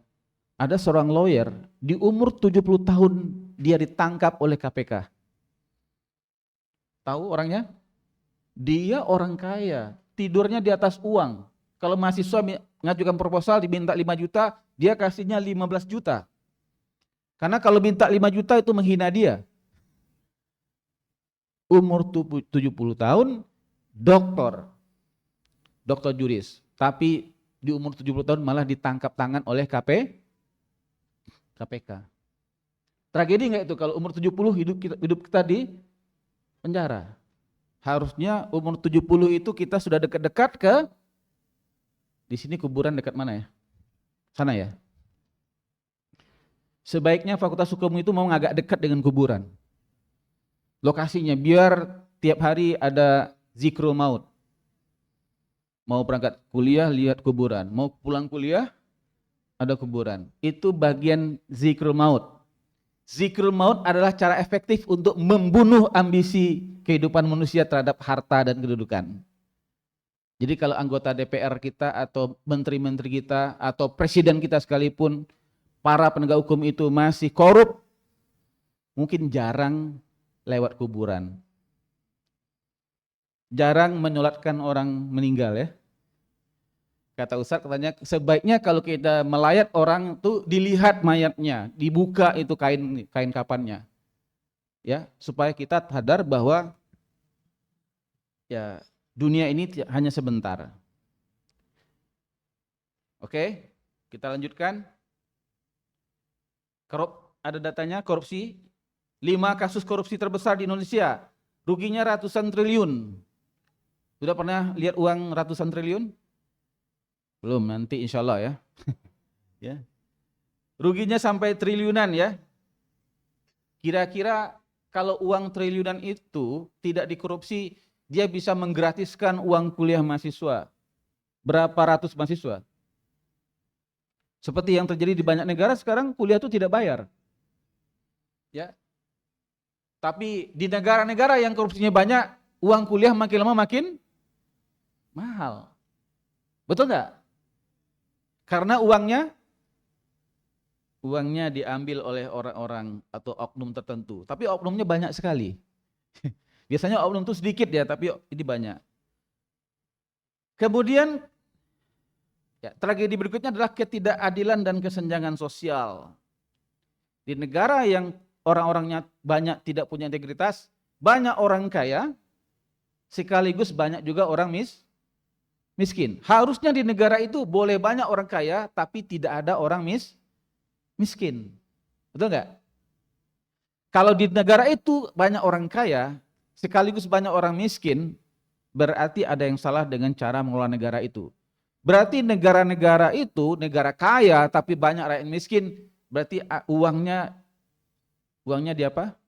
Ada seorang lawyer di umur 70 tahun dia ditangkap oleh KPK. Tahu orangnya? Dia orang kaya, tidurnya di atas uang. Kalau mahasiswa mengajukan proposal diminta 5 juta, dia kasihnya 15 juta. Karena kalau minta 5 juta itu menghina dia. Umur 70 tahun, doktor juris. Tapi di umur 70 tahun malah ditangkap tangan oleh KPK. Tragedi enggak itu kalau umur 70 hidup kita di penjara? Harusnya umur 70 itu kita sudah dekat-dekat ke Di sini kuburan dekat mana ya? Sana ya? Sebaiknya Fakultas Hukum itu mau agak dekat dengan kuburan. Lokasinya biar tiap hari ada zikrul maut. Mau berangkat kuliah lihat kuburan, mau pulang kuliah ada kuburan. Itu bagian zikrul maut. Zikrul maut adalah cara efektif untuk membunuh ambisi kehidupan manusia terhadap harta dan kedudukan. Jadi kalau anggota DPR kita atau menteri-menteri kita atau presiden kita sekalipun, para penegak hukum itu masih korup, mungkin jarang lewat kuburan. Jarang menyolatkan orang meninggal ya. Kata Ustaz katanya sebaiknya kalau kita melayat orang itu dilihat mayatnya, dibuka itu kain kafannya. Ya, supaya kita sadar bahwa ya dunia ini hanya sebentar. Oke, kita lanjutkan. Ada datanya korupsi. 5 kasus korupsi terbesar di Indonesia. Ruginya ratusan triliun. Sudah pernah lihat uang ratusan triliun? Belum, nanti insya Allah ya. Ya. Ruginya sampai triliunan ya. Kira-kira kalau uang triliunan itu tidak dikorupsi, dia bisa menggratiskan uang kuliah mahasiswa. Berapa ratus mahasiswa? Seperti yang terjadi di banyak negara sekarang kuliah itu tidak bayar. Ya. Tapi di negara-negara yang korupsinya banyak, uang kuliah makin lama makin mahal. Betul nggak? Karena uangnya diambil oleh orang-orang atau oknum tertentu. Tapi oknumnya banyak sekali. Biasanya oknum itu sedikit ya, tapi ini banyak. Kemudian ya, tragedi berikutnya adalah ketidakadilan dan kesenjangan sosial. Di negara yang orang-orangnya banyak tidak punya integritas, banyak orang kaya, sekaligus banyak juga orang miskin. Harusnya di negara itu boleh banyak orang kaya, tapi tidak ada orang miskin. Betul nggak? Kalau di negara itu banyak orang kaya, sekaligus banyak orang miskin, berarti ada yang salah dengan cara mengelola negara itu. Berarti negara-negara itu, negara kaya tapi banyak rakyat miskin, berarti uangnya di apa?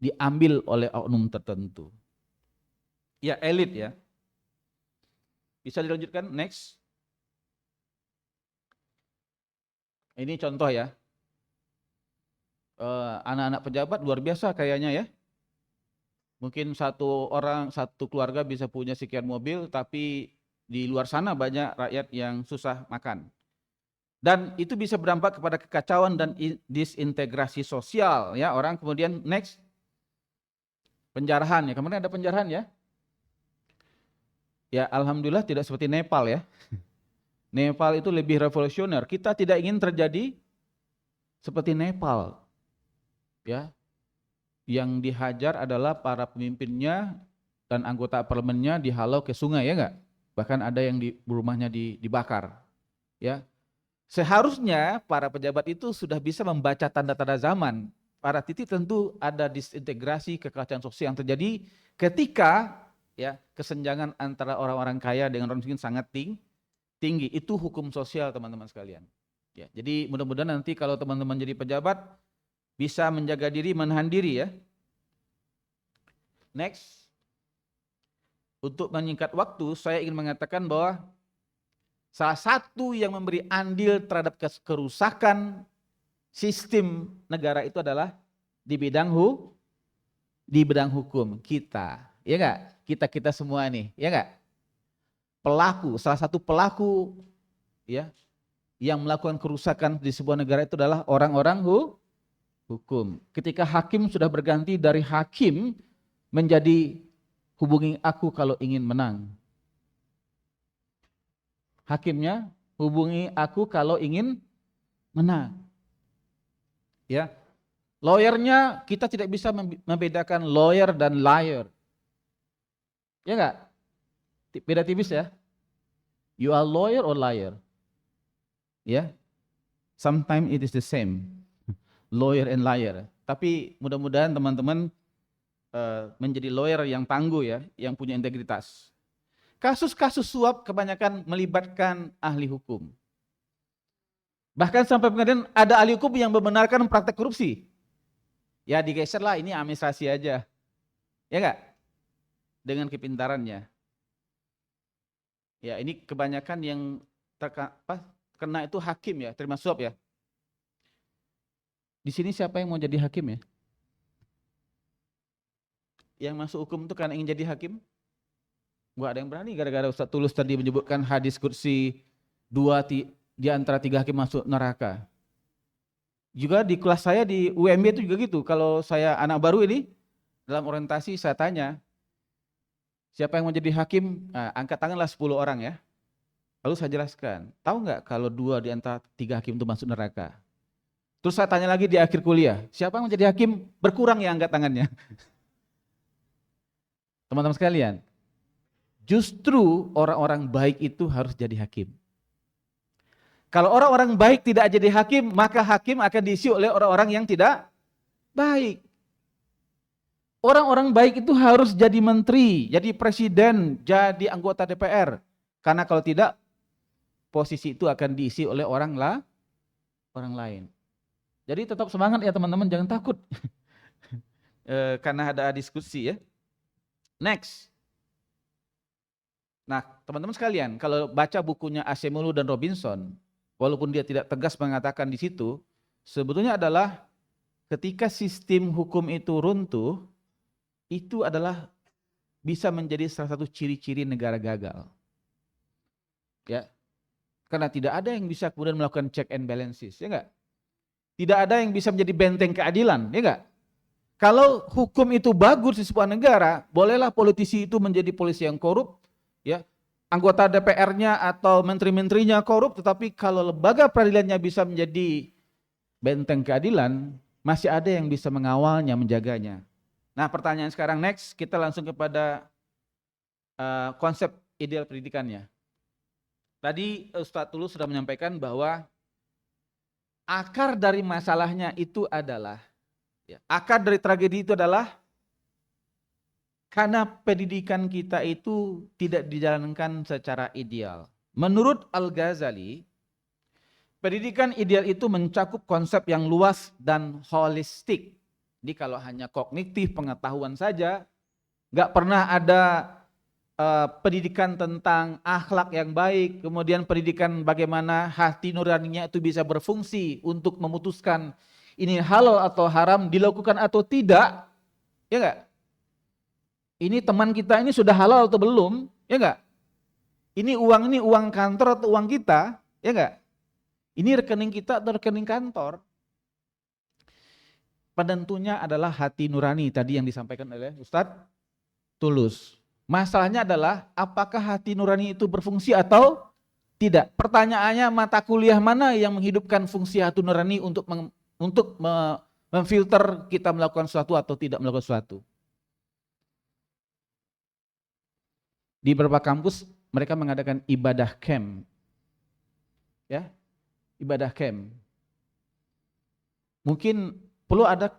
Diambil oleh oknum tertentu. Ya elit ya. Bisa dilanjutkan, next. Ini contoh ya. Anak-anak pejabat luar biasa kayaknya ya. Mungkin satu keluarga bisa punya sekian mobil, tapi di luar sana banyak rakyat yang susah makan. Dan itu bisa berdampak kepada kekacauan dan disintegrasi sosial ya. Orang kemudian next. Penjarahan ya. Kemarin ada penjarahan ya. Ya alhamdulillah tidak seperti Nepal ya. Nepal itu lebih revolusioner. Kita tidak ingin terjadi seperti Nepal. Ya. Yang dihajar adalah para pemimpinnya dan anggota parlemennya dihalau ke sungai ya enggak? Bahkan ada yang rumahnya dibakar. Ya. Seharusnya para pejabat itu sudah bisa membaca tanda-tanda zaman. Pada titik tentu ada disintegrasi kekacauan sosial yang terjadi ketika ya kesenjangan antara orang-orang kaya dengan orang miskin sangat tinggi. Itu hukum sosial teman-teman sekalian. Ya, jadi mudah-mudahan nanti kalau teman-teman jadi pejabat bisa menjaga diri, menahan diri ya. Next. Untuk menyingkat waktu, saya ingin mengatakan bahwa salah satu yang memberi andil terhadap kerusakan sistem negara itu adalah di bidang hukum kita. Ya enggak? Kita semua nih, ya enggak? Salah satu pelaku ya yang melakukan kerusakan di sebuah negara itu adalah orang-orang hukum. Ketika hakim sudah berganti dari hakim menjadi hubungi aku kalau ingin menang. Hakimnya hubungi aku kalau ingin menang. Ya. Lawyernya kita tidak bisa membedakan lawyer dan liar. Ya enggak? Beda tipis ya. You are lawyer or liar? Ya. Sometimes it is the same. Lawyer and liar. Tapi mudah-mudahan teman-teman menjadi lawyer yang tangguh ya, yang punya integritas. Kasus-kasus suap kebanyakan melibatkan ahli hukum. Bahkan sampai pengadilan ada ahli hukum yang membenarkan praktek korupsi. Ya digeser lah, ini administrasi aja. Ya enggak? Dengan kepintarannya. Ya ini kebanyakan yang kena itu hakim ya, terima suap ya. Di sini siapa yang mau jadi hakim ya? Yang masuk hukum itu kan ingin jadi hakim? Gak ada yang berani gara-gara Ustaz Tulus tadi menyebutkan hadis kursi di antara 3 hakim masuk neraka. Juga di kelas saya di UMB itu juga gitu. Kalau saya anak baru ini, dalam orientasi saya tanya, siapa yang mau jadi hakim? Nah, angkat tanganlah 10 orang ya. Lalu saya jelaskan, tahu nggak kalau 2 di antara 3 hakim itu masuk neraka? Terus saya tanya lagi di akhir kuliah, siapa yang mau jadi hakim? Berkurang ya angkat tangannya. Teman-teman sekalian, justru orang-orang baik itu harus jadi hakim. Kalau orang-orang baik tidak jadi hakim, maka hakim akan diisi oleh orang-orang yang tidak baik. Orang-orang baik itu harus jadi menteri, jadi presiden, jadi anggota DPR. Karena kalau tidak, posisi itu akan diisi oleh orang lain. Jadi tetap semangat ya teman-teman, jangan takut. Karena ada diskusi ya. Next. Nah, teman-teman sekalian, kalau baca bukunya Acemoglu dan Robinson, walaupun dia tidak tegas mengatakan di situ, sebetulnya adalah ketika sistem hukum itu runtuh, itu adalah bisa menjadi salah satu ciri-ciri negara gagal. Ya. Karena tidak ada yang bisa kemudian melakukan check and balances, ya enggak? Tidak ada yang bisa menjadi benteng keadilan, ya enggak? Kalau hukum itu bagus di sebuah negara, bolehlah politisi itu menjadi polisi yang korup, ya. Anggota DPR-nya atau menteri-menterinya korup, tetapi kalau lembaga peradilannya bisa menjadi benteng keadilan, masih ada yang bisa mengawalnya, menjaganya. Nah, pertanyaan sekarang next, kita langsung kepada konsep ideal pendidikannya. Tadi Ustaz Tulus sudah menyampaikan bahwa akar dari masalahnya itu adalah, akar dari tragedi itu adalah karena pendidikan kita itu tidak dijalankan secara ideal. Menurut Al-Ghazali, pendidikan ideal itu mencakup konsep yang luas dan holistik. Jadi kalau hanya kognitif pengetahuan saja, nggak pernah ada pendidikan tentang akhlak yang baik, kemudian pendidikan bagaimana hati nuraninya itu bisa berfungsi untuk memutuskan ini halal atau haram, dilakukan atau tidak, ya enggak? Ini teman kita ini sudah halal atau belum, ya enggak? Ini uang kantor atau uang kita, ya enggak? Ini rekening kita atau rekening kantor. Penentunya adalah hati nurani tadi yang disampaikan oleh Ustadz Tulus. Masalahnya adalah apakah hati nurani itu berfungsi atau tidak. Pertanyaannya mata kuliah mana yang menghidupkan fungsi hati nurani untuk memfilter kita melakukan sesuatu atau tidak melakukan sesuatu. Di beberapa kampus mereka mengadakan ibadah camp. Ya, ibadah camp. Mungkin perlu ada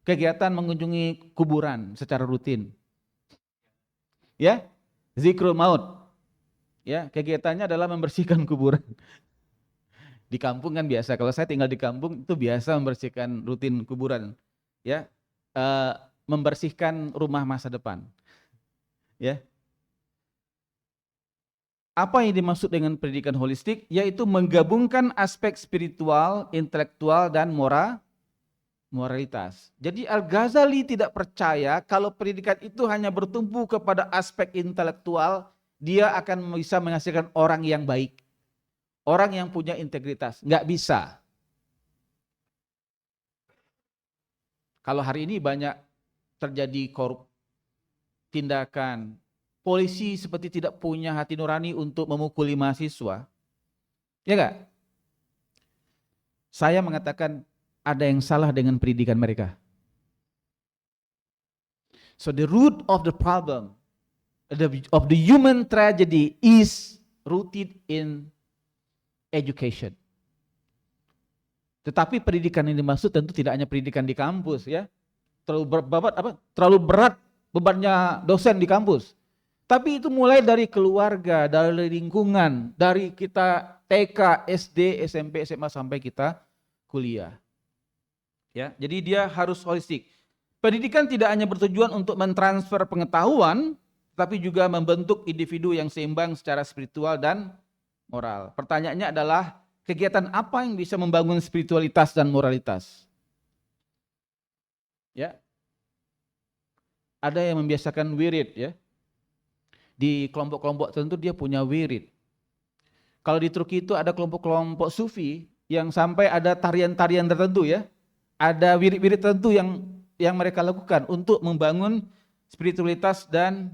kegiatan mengunjungi kuburan secara rutin. Ya, zikrul maut. Ya, kegiatannya adalah membersihkan kuburan. Di kampung kan biasa. Kalau saya tinggal di kampung itu biasa membersihkan rutin kuburan. Ya, membersihkan rumah masa depan. Ya. Apa yang dimaksud dengan pendidikan holistik? Yaitu menggabungkan aspek spiritual, intelektual, dan moralitas. Jadi Al-Ghazali tidak percaya kalau pendidikan itu hanya bertumpu kepada aspek intelektual, dia akan bisa menghasilkan orang yang baik. Orang yang punya integritas. Nggak bisa. Kalau hari ini banyak terjadi tindakan, polisi seperti tidak punya hati nurani untuk memukuli mahasiswa. Ya nggak? Saya mengatakan, ada yang salah dengan pendidikan mereka. So the root of the problem, of the human tragedy is rooted in education. Tetapi pendidikan yang dimaksud tentu tidak hanya pendidikan di kampus ya. Terlalu berat bebannya dosen di kampus. Tapi itu mulai dari keluarga, dari lingkungan, dari kita TK, SD, SMP, SMA sampai kita kuliah. Ya, jadi dia harus holistik. Pendidikan tidak hanya bertujuan untuk mentransfer pengetahuan, tapi juga membentuk individu yang seimbang secara spiritual dan moral. Pertanyaannya adalah kegiatan apa yang bisa membangun spiritualitas dan moralitas? Ya. Ada yang membiasakan wirid ya. Di kelompok-kelompok tertentu dia punya wirid. Kalau di Turki itu ada kelompok-kelompok sufi yang sampai ada tarian-tarian tertentu ya. Ada wirid-wirid tertentu yang mereka lakukan untuk membangun spiritualitas dan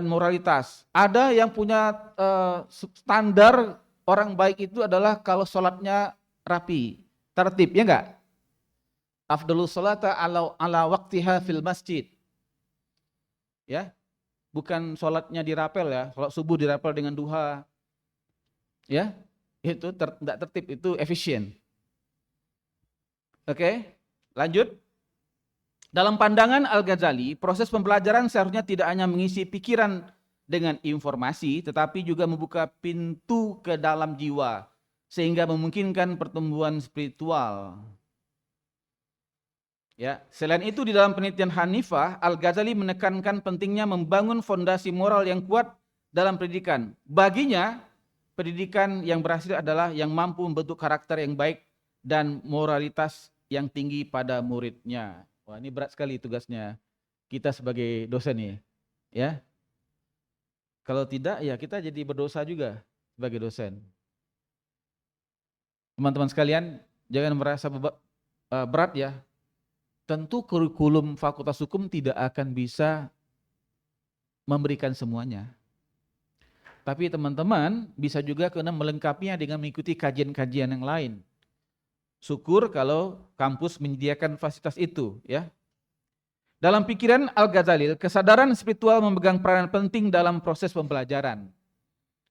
moralitas. Ada yang punya standar orang baik itu adalah kalau sholatnya rapi, tertib, ya enggak? Afdalus sholata ala waqtiha fil masjid. Ya, bukan sholatnya dirapel ya, sholat subuh dirapel dengan duha. Ya, itu tidak tertib, itu efisien. Oke, lanjut. Dalam pandangan Al-Ghazali, proses pembelajaran seharusnya tidak hanya mengisi pikiran dengan informasi, tetapi juga membuka pintu ke dalam jiwa, sehingga memungkinkan pertumbuhan spiritual. Ya, selain itu di dalam penelitian Hanifah, Al-Ghazali menekankan pentingnya membangun fondasi moral yang kuat dalam pendidikan. Baginya, pendidikan yang berhasil adalah yang mampu membentuk karakter yang baik dan moralitas yang tinggi pada muridnya. Wah, ini berat sekali tugasnya kita sebagai dosen nih, ya. Kalau tidak, ya kita jadi berdosa juga sebagai dosen. Teman-teman sekalian, jangan merasa berat ya. Tentu kurikulum Fakultas Hukum tidak akan bisa memberikan semuanya. Tapi teman-teman bisa juga kena melengkapinya dengan mengikuti kajian-kajian yang lain. Syukur kalau kampus menyediakan fasilitas itu, ya. Dalam pikiran Al-Ghazali, kesadaran spiritual memegang peranan penting dalam proses pembelajaran.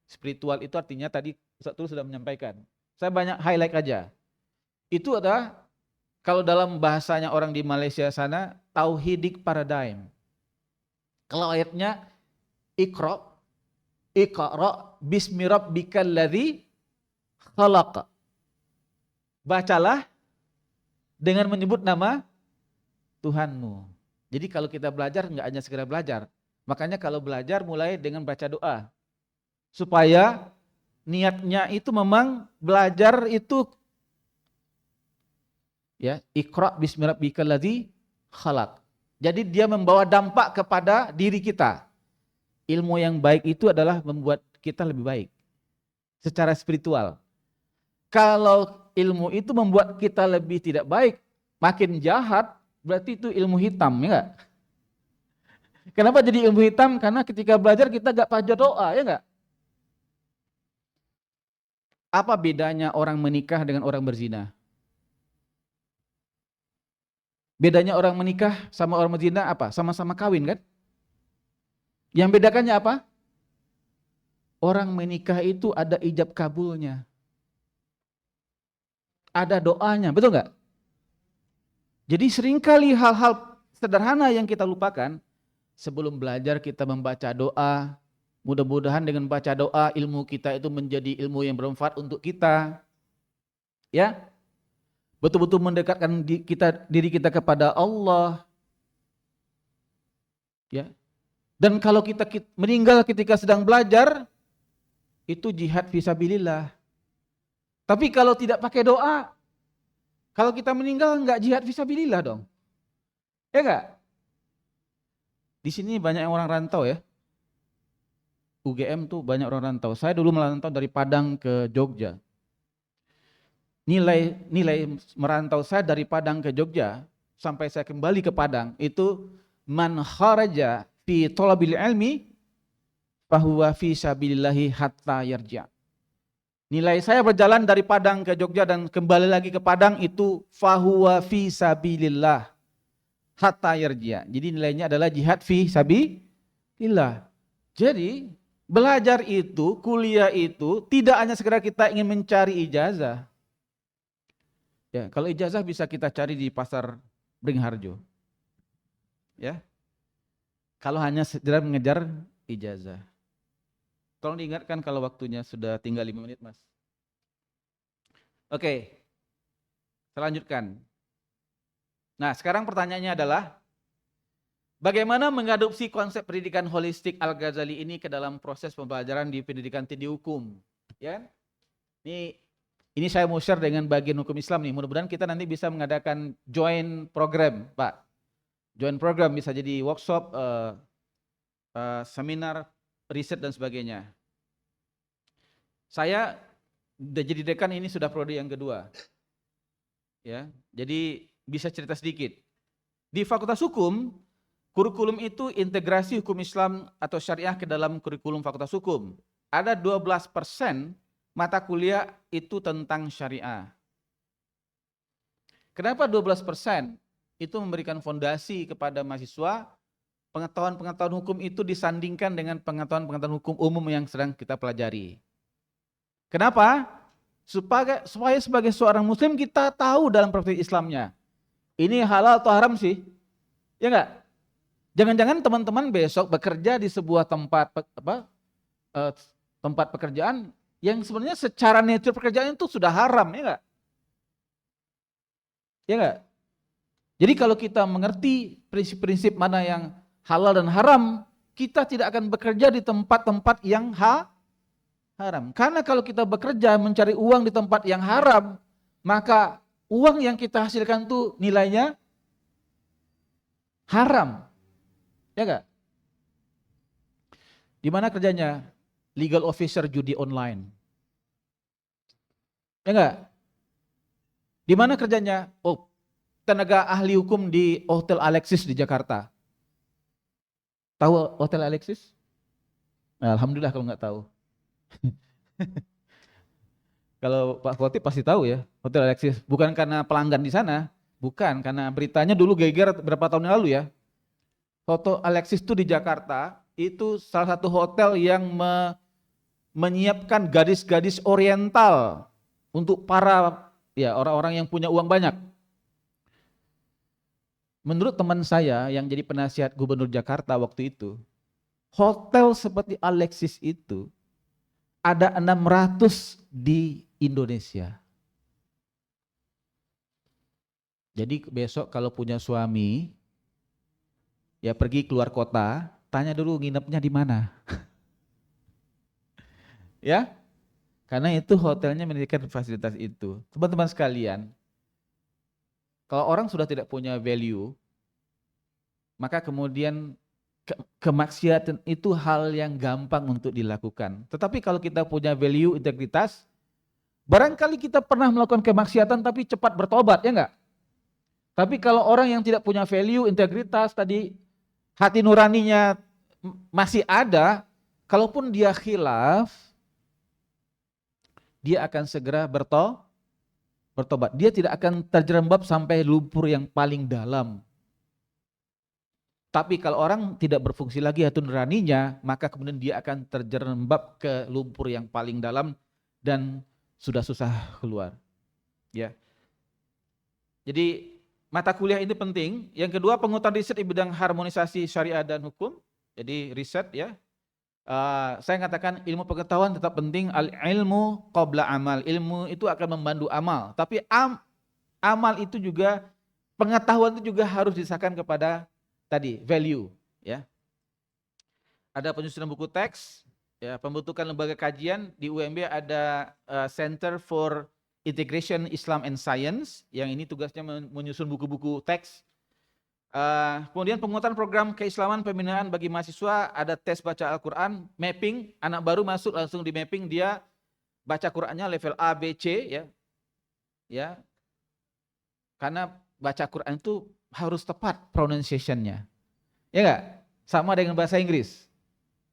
Spiritual itu artinya tadi Ustaz Tulus sudah menyampaikan. Saya banyak highlight aja. Itu adalah kalau dalam bahasanya orang di Malaysia sana, tauhidik paradigm. Kalau ayatnya Iqra bismi rabbikal ladzi khalaq. Bacalah dengan menyebut nama Tuhanmu. Jadi kalau kita belajar enggak hanya sekedar belajar. Makanya kalau belajar mulai dengan baca doa. Supaya niatnya itu memang belajar itu ya, Iqra bismi rabbikal ladzi khalaq. Jadi dia membawa dampak kepada diri kita. Ilmu yang baik itu adalah membuat kita lebih baik secara spiritual. Kalau ilmu itu membuat kita lebih tidak baik, makin jahat, berarti itu ilmu hitam, ya enggak? Kenapa jadi ilmu hitam? Karena ketika belajar kita enggak baca doa, ya enggak? Apa bedanya orang menikah dengan orang berzina? Bedanya orang menikah sama orang berzina apa? Sama-sama kawin kan? Yang bedakannya apa? Orang menikah itu ada ijab kabulnya. Ada doanya, betul nggak? Jadi seringkali hal-hal sederhana yang kita lupakan. Sebelum belajar kita membaca doa. Mudah-mudahan dengan baca doa ilmu kita itu menjadi ilmu yang bermanfaat untuk kita. Ya, betul-betul mendekatkan diri kita kepada Allah. Ya. Dan kalau kita meninggal ketika sedang belajar, itu jihad fisabilillah. Tapi kalau tidak pakai doa, kalau kita meninggal enggak jihad fisabilillah dong. Ya enggak? Di sini banyak orang rantau ya. UGM tuh banyak orang rantau. Saya dulu merantau dari Padang ke Jogja. Nilai merantau saya dari Padang ke Jogja sampai saya kembali ke Padang itu man kharaja fi thalabil ilmi fahuwa fi sabilillahi hatta yarja. Nilai saya berjalan dari Padang ke Jogja dan kembali lagi ke Padang itu fahuwa fi sabilillah hatta yarja. Jadi nilainya adalah jihad fi sabilillah. Jadi belajar itu, kuliah itu tidak hanya sekedar kita ingin mencari ijazah. Ya, kalau ijazah bisa kita cari di pasar Beringharjo. Ya. Kalau hanya sekedar mengejar ijazah. Tolong diingatkan kalau waktunya sudah tinggal 5 menit, Mas. Oke, saya lanjutkan. Nah, sekarang pertanyaannya adalah, bagaimana mengadopsi konsep pendidikan holistik Al-Ghazali ini ke dalam proses pembelajaran di pendidikan tinggi hukum? Ya, ini saya mau share dengan bagian hukum Islam nih. Mudah-mudahan kita nanti bisa mengadakan joint program, Pak. Joint program bisa jadi workshop, seminar, riset dan sebagainya. Saya jadi dekan ini sudah prodi yang kedua. Ya, jadi bisa cerita sedikit. Di Fakultas Hukum, kurikulum itu integrasi hukum Islam atau syariah ke dalam kurikulum Fakultas Hukum. Ada 12% mata kuliah itu tentang syariah. Kenapa 12%? Itu memberikan fondasi kepada mahasiswa, pengetahuan-pengetahuan hukum itu disandingkan dengan pengetahuan-pengetahuan hukum umum yang sedang kita pelajari. Kenapa? Supaya sebagai seorang muslim kita tahu dalam praktik Islamnya. Ini halal atau haram sih? Ya enggak? Jangan-jangan teman-teman besok bekerja di sebuah tempat tempat pekerjaan yang sebenarnya secara nature pekerjaan itu sudah haram, ya enggak? Ya enggak? Jadi kalau kita mengerti prinsip-prinsip mana yang halal dan haram, kita tidak akan bekerja di tempat-tempat yang haram. Karena kalau kita bekerja mencari uang di tempat yang haram, maka uang yang kita hasilkan itu nilainya haram. Ya enggak? Di mana kerjanya? Legal officer judi online. Ya enggak? Di mana kerjanya? Oh, tenaga ahli hukum di Hotel Alexis di Jakarta. Tahu Hotel Alexis? Nah, alhamdulillah kalau nggak tahu. Kalau Pak Khotib pasti tahu ya, Hotel Alexis. Bukan karena pelanggan di sana, bukan, karena beritanya dulu geger berapa tahun yang lalu ya. Hotel Alexis itu di Jakarta, itu salah satu hotel yang menyiapkan gadis-gadis oriental untuk para ya orang-orang yang punya uang banyak. Menurut teman saya yang jadi penasihat gubernur Jakarta waktu itu, hotel seperti Alexis itu ada 600 di Indonesia. Jadi besok kalau punya suami, ya pergi keluar kota, tanya dulu nginepnya di mana. Ya, karena itu hotelnya menyediakan fasilitas itu. Teman-teman sekalian, kalau orang sudah tidak punya value, maka kemudian kemaksiatan itu hal yang gampang untuk dilakukan. Tetapi kalau kita punya value, integritas, barangkali kita pernah melakukan kemaksiatan tapi cepat bertobat, ya enggak? Tapi kalau orang yang tidak punya value, integritas, tadi hati nuraninya masih ada, kalaupun dia khilaf, dia akan segera bertobat. Dia tidak akan terjerembab sampai lumpur yang paling dalam. Tapi kalau orang tidak berfungsi lagi hati nuraninya, maka kemudian dia akan terjerembab ke lumpur yang paling dalam dan sudah susah keluar. Ya. Jadi mata kuliah ini penting. Yang kedua, penguatan riset di bidang harmonisasi syariah dan hukum. Jadi riset ya. Saya katakan ilmu pengetahuan tetap penting. Al-ilmu qabla amal. Ilmu itu akan membantu amal. Tapi amal itu juga, pengetahuan itu juga harus disahkan kepada tadi value, ya. Ada penyusunan buku teks, ya, pembentukan lembaga kajian di UMB ada Center for Integration Islam and Science, yang ini tugasnya menyusun buku-buku teks. Kemudian penguatan program keislaman pembinaan bagi mahasiswa, ada tes baca Al-Quran, mapping, anak baru masuk langsung di mapping, dia baca Qurannya level A, B, C, ya, karena baca Quran itu harus tepat pronunciation-nya. Ya enggak? Sama dengan bahasa Inggris.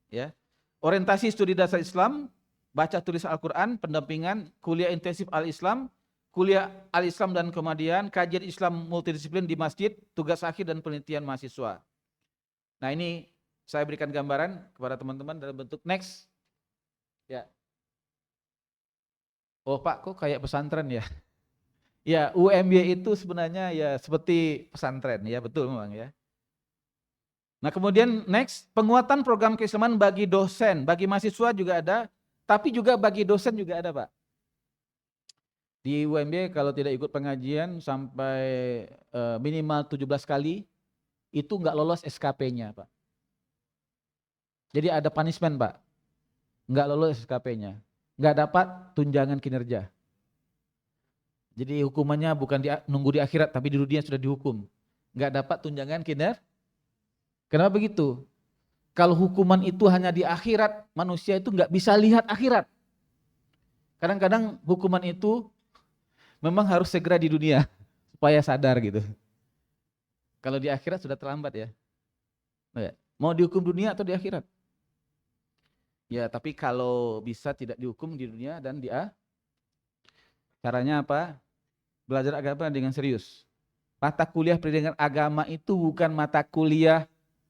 Ya. Orientasi studi dasar Islam, baca tulis Al-Quran, pendampingan, kuliah intensif Al-Islam, kuliah Al-Islam dan Kemadian, kajian Islam multidisiplin di masjid, tugas akhir dan penelitian mahasiswa. Nah, ini saya berikan gambaran kepada teman-teman dalam bentuk next. Ya. Oh Pak, kok kayak pesantren ya? Ya, UMY itu sebenarnya ya seperti pesantren, ya betul memang ya. Nah kemudian next, penguatan program keislaman bagi dosen, bagi mahasiswa juga ada, tapi juga bagi dosen juga ada Pak. Di UMB kalau tidak ikut pengajian sampai minimal 17 kali, itu nggak lolos SKP-nya Pak. Jadi ada punishment Pak, nggak lolos SKP-nya, nggak dapat tunjangan kinerja. Jadi hukumannya bukan nunggu di akhirat, tapi di dunia sudah dihukum. Nggak dapat tunjangan kinerja. Kenapa begitu? Kalau hukuman itu hanya di akhirat, manusia itu nggak bisa lihat akhirat. Kadang-kadang hukuman itu memang harus segera di dunia supaya sadar gitu. Kalau di akhirat sudah terlambat ya. Mau dihukum dunia atau di akhirat? Ya, tapi kalau bisa tidak dihukum di dunia dan di akhirat. Caranya apa? Belajar agama dengan serius. Mata kuliah pendidikan agama itu bukan mata kuliah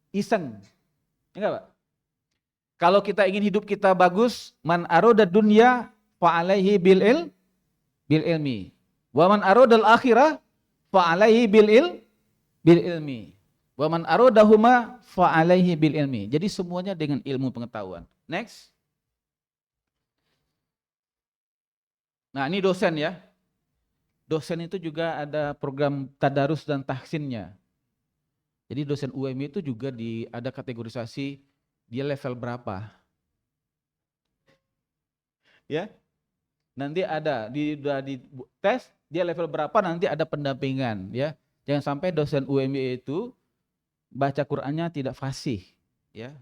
iseng. Enggak Pak? Kalau kita ingin hidup kita bagus, man aroda dunya fa alaihi bil ilmi. Wa man arodal akhirah fa alaihi bil ilmi. Wa man arodahuma fa alaihi bil ilmi. Jadi semuanya dengan ilmu pengetahuan. Next. Nah, ini dosen ya. Dosen itu juga ada program tadarus dan tahsinnya. Jadi dosen UMI itu juga ada kategorisasi dia level berapa. Ya. Nanti ada di tes dia level berapa, nanti ada pendampingan ya. Jangan sampai dosen UMI itu baca Qur'annya tidak fasih ya.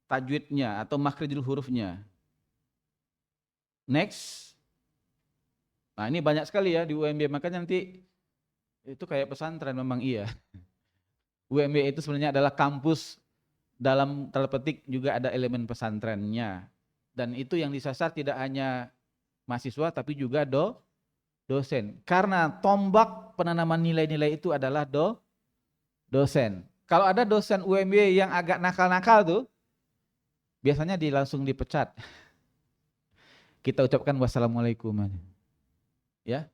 Tajwidnya atau makhrijul hurufnya. Next. Nah, ini banyak sekali ya di UMB, makanya nanti itu kayak pesantren memang iya. UMB itu sebenarnya adalah kampus, dalam tanda petik juga ada elemen pesantrennya. Dan itu yang disasar tidak hanya mahasiswa tapi juga dosen. Karena tombak penanaman nilai-nilai itu adalah dosen. Kalau ada dosen UMB yang agak nakal-nakal tuh, biasanya langsung dipecat. Kita ucapkan wassalamualaikum. Ya,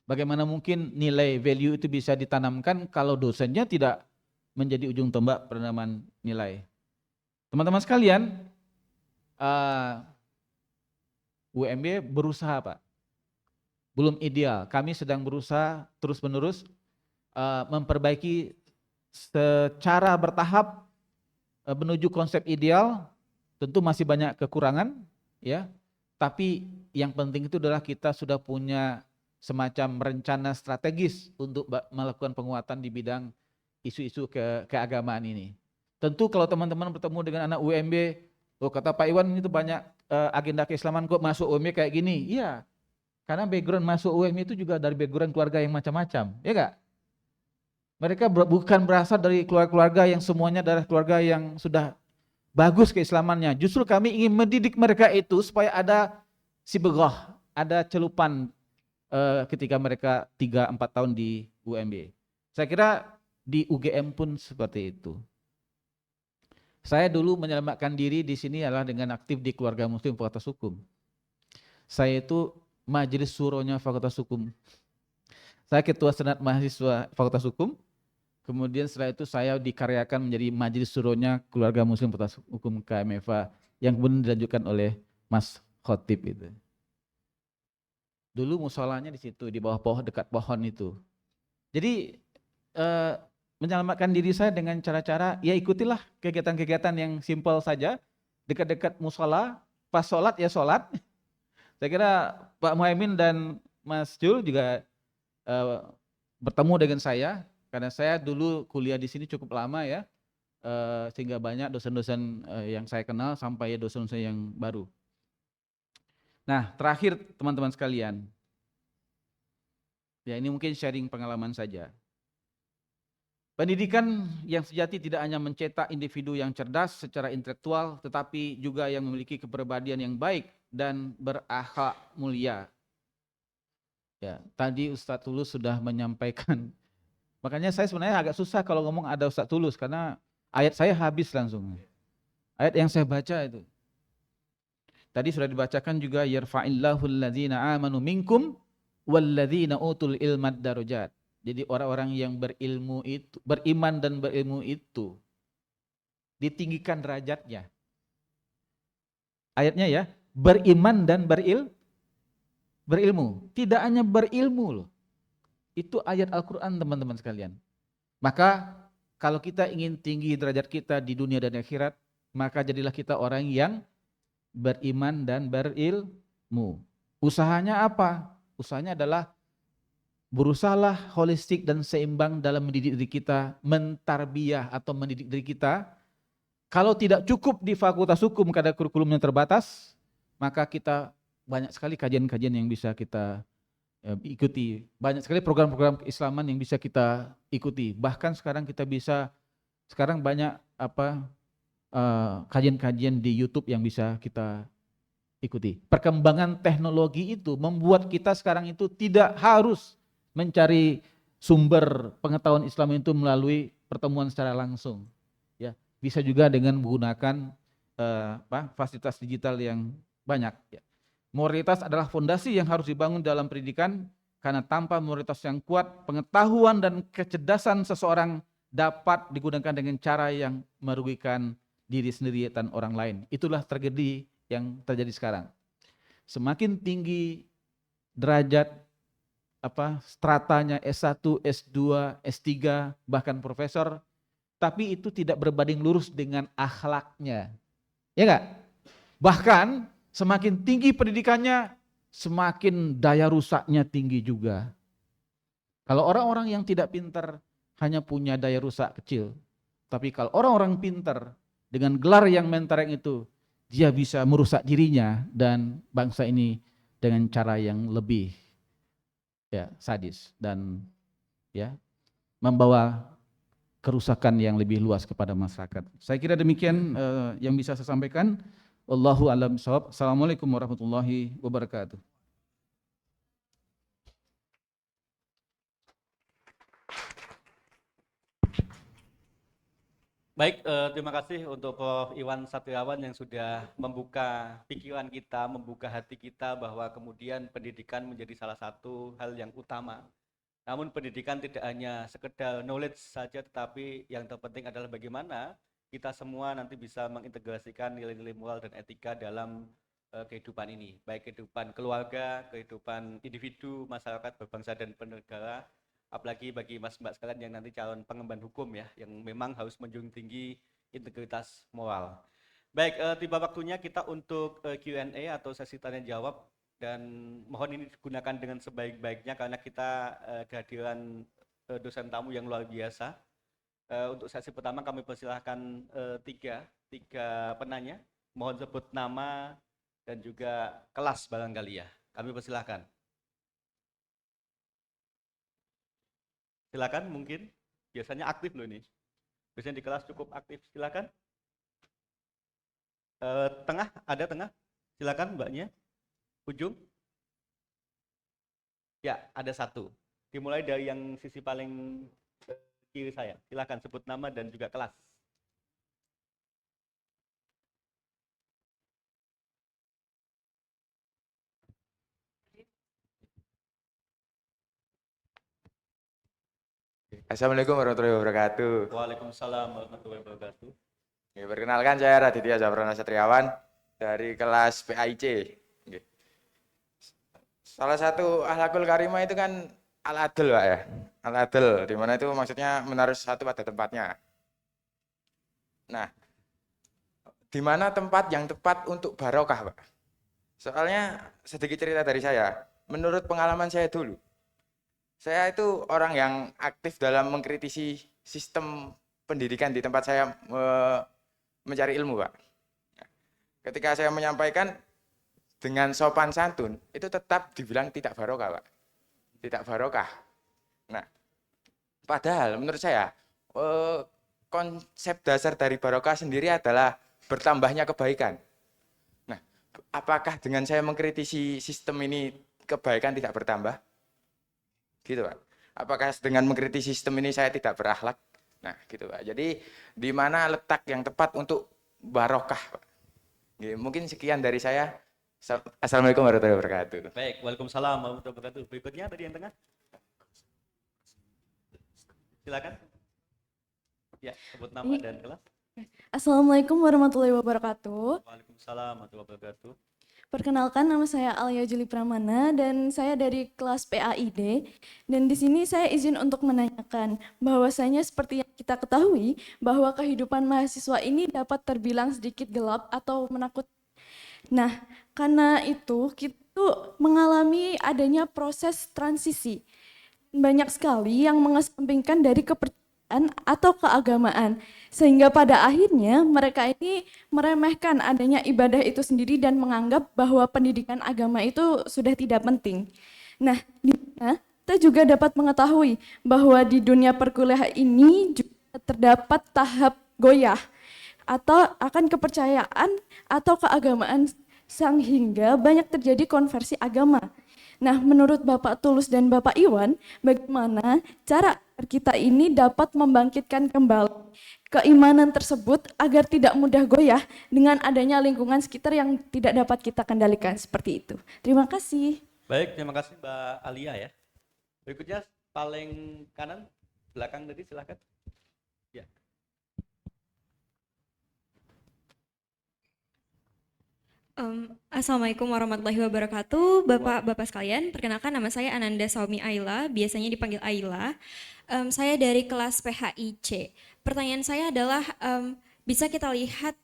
bagaimana mungkin nilai value itu bisa ditanamkan kalau dosennya tidak menjadi ujung tombak penanaman nilai? Teman-teman sekalian, UMB berusaha Pak, belum ideal. Kami sedang berusaha terus-menerus memperbaiki secara bertahap menuju konsep ideal. Tentu masih banyak kekurangan, ya. Tapi yang penting itu adalah kita sudah punya semacam rencana strategis untuk melakukan penguatan di bidang isu-isu keagamaan ini. Tentu kalau teman-teman bertemu dengan anak UMB, oh kata Pak Iwan itu banyak agenda keislaman kok masuk UMB kayak gini. Iya, karena background masuk UMB itu juga dari background keluarga yang macam-macam, ya enggak? Mereka bukan berasal dari keluarga yang semuanya adalah keluarga yang sudah bagus keislamannya. Justru kami ingin mendidik mereka itu supaya ada sibeghah, ada celupan ketika mereka 3-4 tahun di UMB. Saya kira di UGM pun seperti itu. Saya dulu menyelamatkan diri di sini adalah dengan aktif di keluarga muslim Fakultas Hukum. Saya itu majelis suronya Fakultas Hukum. Saya ketua senat mahasiswa Fakultas Hukum. Kemudian setelah itu saya dikaryakan menjadi majelis suronya keluarga muslim Fakultas Hukum KMFA yang kemudian dilanjutkan oleh Mas Khotib itu. Dulu musolanya di situ, di bawah pohon, dekat pohon itu. Jadi menyelamatkan diri saya dengan cara-cara, ya ikutilah kegiatan-kegiatan yang simpel saja, dekat-dekat musola, pas sholat ya sholat. Saya kira Pak Muhaimin dan Mas Jul juga bertemu dengan saya, karena saya dulu kuliah di sini cukup lama ya, sehingga banyak dosen-dosen yang saya kenal sampai dosen-dosen yang baru. Nah, terakhir teman-teman sekalian, ya ini mungkin sharing pengalaman saja. Pendidikan yang sejati tidak hanya mencetak individu yang cerdas secara intelektual, tetapi juga yang memiliki kepribadian yang baik dan berakhlak mulia. Ya, tadi Ustadz Tulus sudah menyampaikan. Makanya saya sebenarnya agak susah kalau ngomong ada Ustadz Tulus, karena ayat saya habis langsung. Ayat yang saya baca itu. Tadi sudah dibacakan juga, yarfa'illahu alladzina amanu minkum walladzina utul ilmad darajat. Jadi orang-orang yang berilmu itu, beriman dan berilmu itu ditinggikan derajatnya. Ayatnya ya, beriman dan berilmu. Tidak hanya berilmu loh. Itu ayat Al-Quran teman-teman sekalian. Maka kalau kita ingin tinggi derajat kita di dunia dan akhirat, maka jadilah kita orang yang beriman dan berilmu. Usahanya apa? Usahanya adalah berusahalah holistik dan seimbang dalam mendidik diri kita, mentarbiyah atau mendidik diri kita. Kalau tidak cukup di fakultas hukum karena kurikulumnya terbatas, maka kita banyak sekali kajian-kajian yang bisa kita ikuti. Banyak sekali program-program keislaman yang bisa kita ikuti. Bahkan sekarang kita bisa, sekarang banyak kajian-kajian di YouTube yang bisa kita ikuti. Perkembangan teknologi itu membuat kita sekarang itu tidak harus mencari sumber pengetahuan Islam itu melalui pertemuan secara langsung. Ya, bisa juga dengan menggunakan fasilitas digital yang banyak. Ya. Moralitas adalah fondasi yang harus dibangun dalam pendidikan, karena tanpa moralitas yang kuat, pengetahuan dan kecerdasan seseorang dapat digunakan dengan cara yang merugikan diri sendiri dan orang lain. Itulah tragedi yang terjadi sekarang. Semakin tinggi derajat stratanya S1, S2, S3, bahkan profesor, tapi itu tidak berbanding lurus dengan akhlaknya. Ya enggak? Bahkan semakin tinggi pendidikannya, semakin daya rusaknya tinggi juga. Kalau orang-orang yang tidak pintar hanya punya daya rusak kecil, tapi kalau orang-orang pintar dengan gelar yang mentereng itu, dia bisa merusak dirinya dan bangsa ini dengan cara yang lebih sadis dan membawa kerusakan yang lebih luas kepada masyarakat. Saya kira demikian yang bisa saya sampaikan. Wallahu a'lam bishawab. Assalamualaikum warahmatullahi wabarakatuh. Baik, terima kasih untuk Prof. Iwan Satriawan yang sudah membuka pikiran kita, membuka hati kita bahwa kemudian pendidikan menjadi salah satu hal yang utama. Namun pendidikan tidak hanya sekedar knowledge saja, tetapi yang terpenting adalah bagaimana kita semua nanti bisa mengintegrasikan nilai-nilai moral dan etika dalam kehidupan ini. Baik kehidupan keluarga, kehidupan individu, masyarakat, berbangsa dan bernegara. Apalagi bagi mas mbak sekalian yang nanti calon pengemban hukum ya, yang memang harus menjunjung tinggi integritas moral. Baik, tiba waktunya kita untuk Q&A atau sesi tanya jawab, dan mohon ini digunakan dengan sebaik-baiknya karena kita kehadiran dosen tamu yang luar biasa. Untuk sesi pertama kami persilahkan tiga penanya, mohon sebut nama dan juga kelas barangkali ya. Kami persilahkan. Silakan, mungkin biasanya aktif loh ini. Biasanya di kelas cukup aktif. Silakan. Tengah, ada tengah. Silakan mbaknya. Ujung. Ya, ada satu. Dimulai dari yang sisi paling kiri saya. Silakan sebut nama dan juga kelas. Assalamualaikum warahmatullahi wabarakatuh. Waalaikumsalam warahmatullahi wabarakatuh. Perkenalkan, saya Raditya Zabrana Satriawan dari kelas PAIC. Salah satu akhlakul karimah itu kan al-adl, Pak ya. Al-adl, di mana itu maksudnya menaruh satu pada tempatnya. Nah, di mana tempat yang tepat untuk barokah, Pak? Soalnya sedikit cerita dari saya. Menurut pengalaman saya dulu, saya itu orang yang aktif dalam mengkritisi sistem pendidikan di tempat saya mencari ilmu, Pak. Ketika saya menyampaikan dengan sopan santun, itu tetap dibilang tidak barokah, Pak. Tidak barokah. Nah, padahal menurut saya konsep dasar dari barokah sendiri adalah bertambahnya kebaikan. Nah, apakah dengan saya mengkritisi sistem ini kebaikan tidak bertambah? Gitu, Pak. Apakah dengan mengkritisi sistem ini saya tidak berakhlak? Nah, gitu, Pak. Jadi di mana letak yang tepat untuk barokah, Pak? Mungkin sekian dari saya. Assalamualaikum warahmatullahi wabarakatuh. Baik, waalaikumsalam warahmatullahi wabarakatuh. Berikutnya tadi yang tengah. Silakan. Ya, sebut nama dan kelas. Assalamualaikum warahmatullahi wabarakatuh. Waalaikumsalam warahmatullahi wabarakatuh. Perkenalkan, nama saya Alia Juli Pramana dan saya dari kelas PAID. Dan di sini saya izin untuk menanyakan bahwasanya seperti yang kita ketahui bahwa kehidupan mahasiswa ini dapat terbilang sedikit gelap atau menakutkan. Nah, karena itu kita tuh mengalami adanya proses transisi. Banyak sekali yang mengesampingkan dari kepercayaan atau keagamaan, sehingga pada akhirnya mereka ini meremehkan adanya ibadah itu sendiri dan menganggap bahwa pendidikan agama itu sudah tidak penting. Nah, di mana kita juga dapat mengetahui bahwa di dunia perkuliahan ini juga terdapat tahap goyah atau akan kepercayaan atau keagamaan sehingga banyak terjadi konversi agama. Nah, menurut Bapak Tulus dan Bapak Iwan, bagaimana cara kita ini dapat membangkitkan kembali keimanan tersebut agar tidak mudah goyah dengan adanya lingkungan sekitar yang tidak dapat kita kendalikan seperti itu. Terima kasih. Baik, terima kasih Mbak Alia ya. Berikutnya paling kanan, belakang tadi silakan. Ya. Assalamualaikum warahmatullahi wabarakatuh, Bapak-Bapak sekalian. Perkenalkan, nama saya Ananda Saumi Aila, biasanya dipanggil Aila. Saya dari kelas PHIC. Pertanyaan saya adalah, bisa kita lihat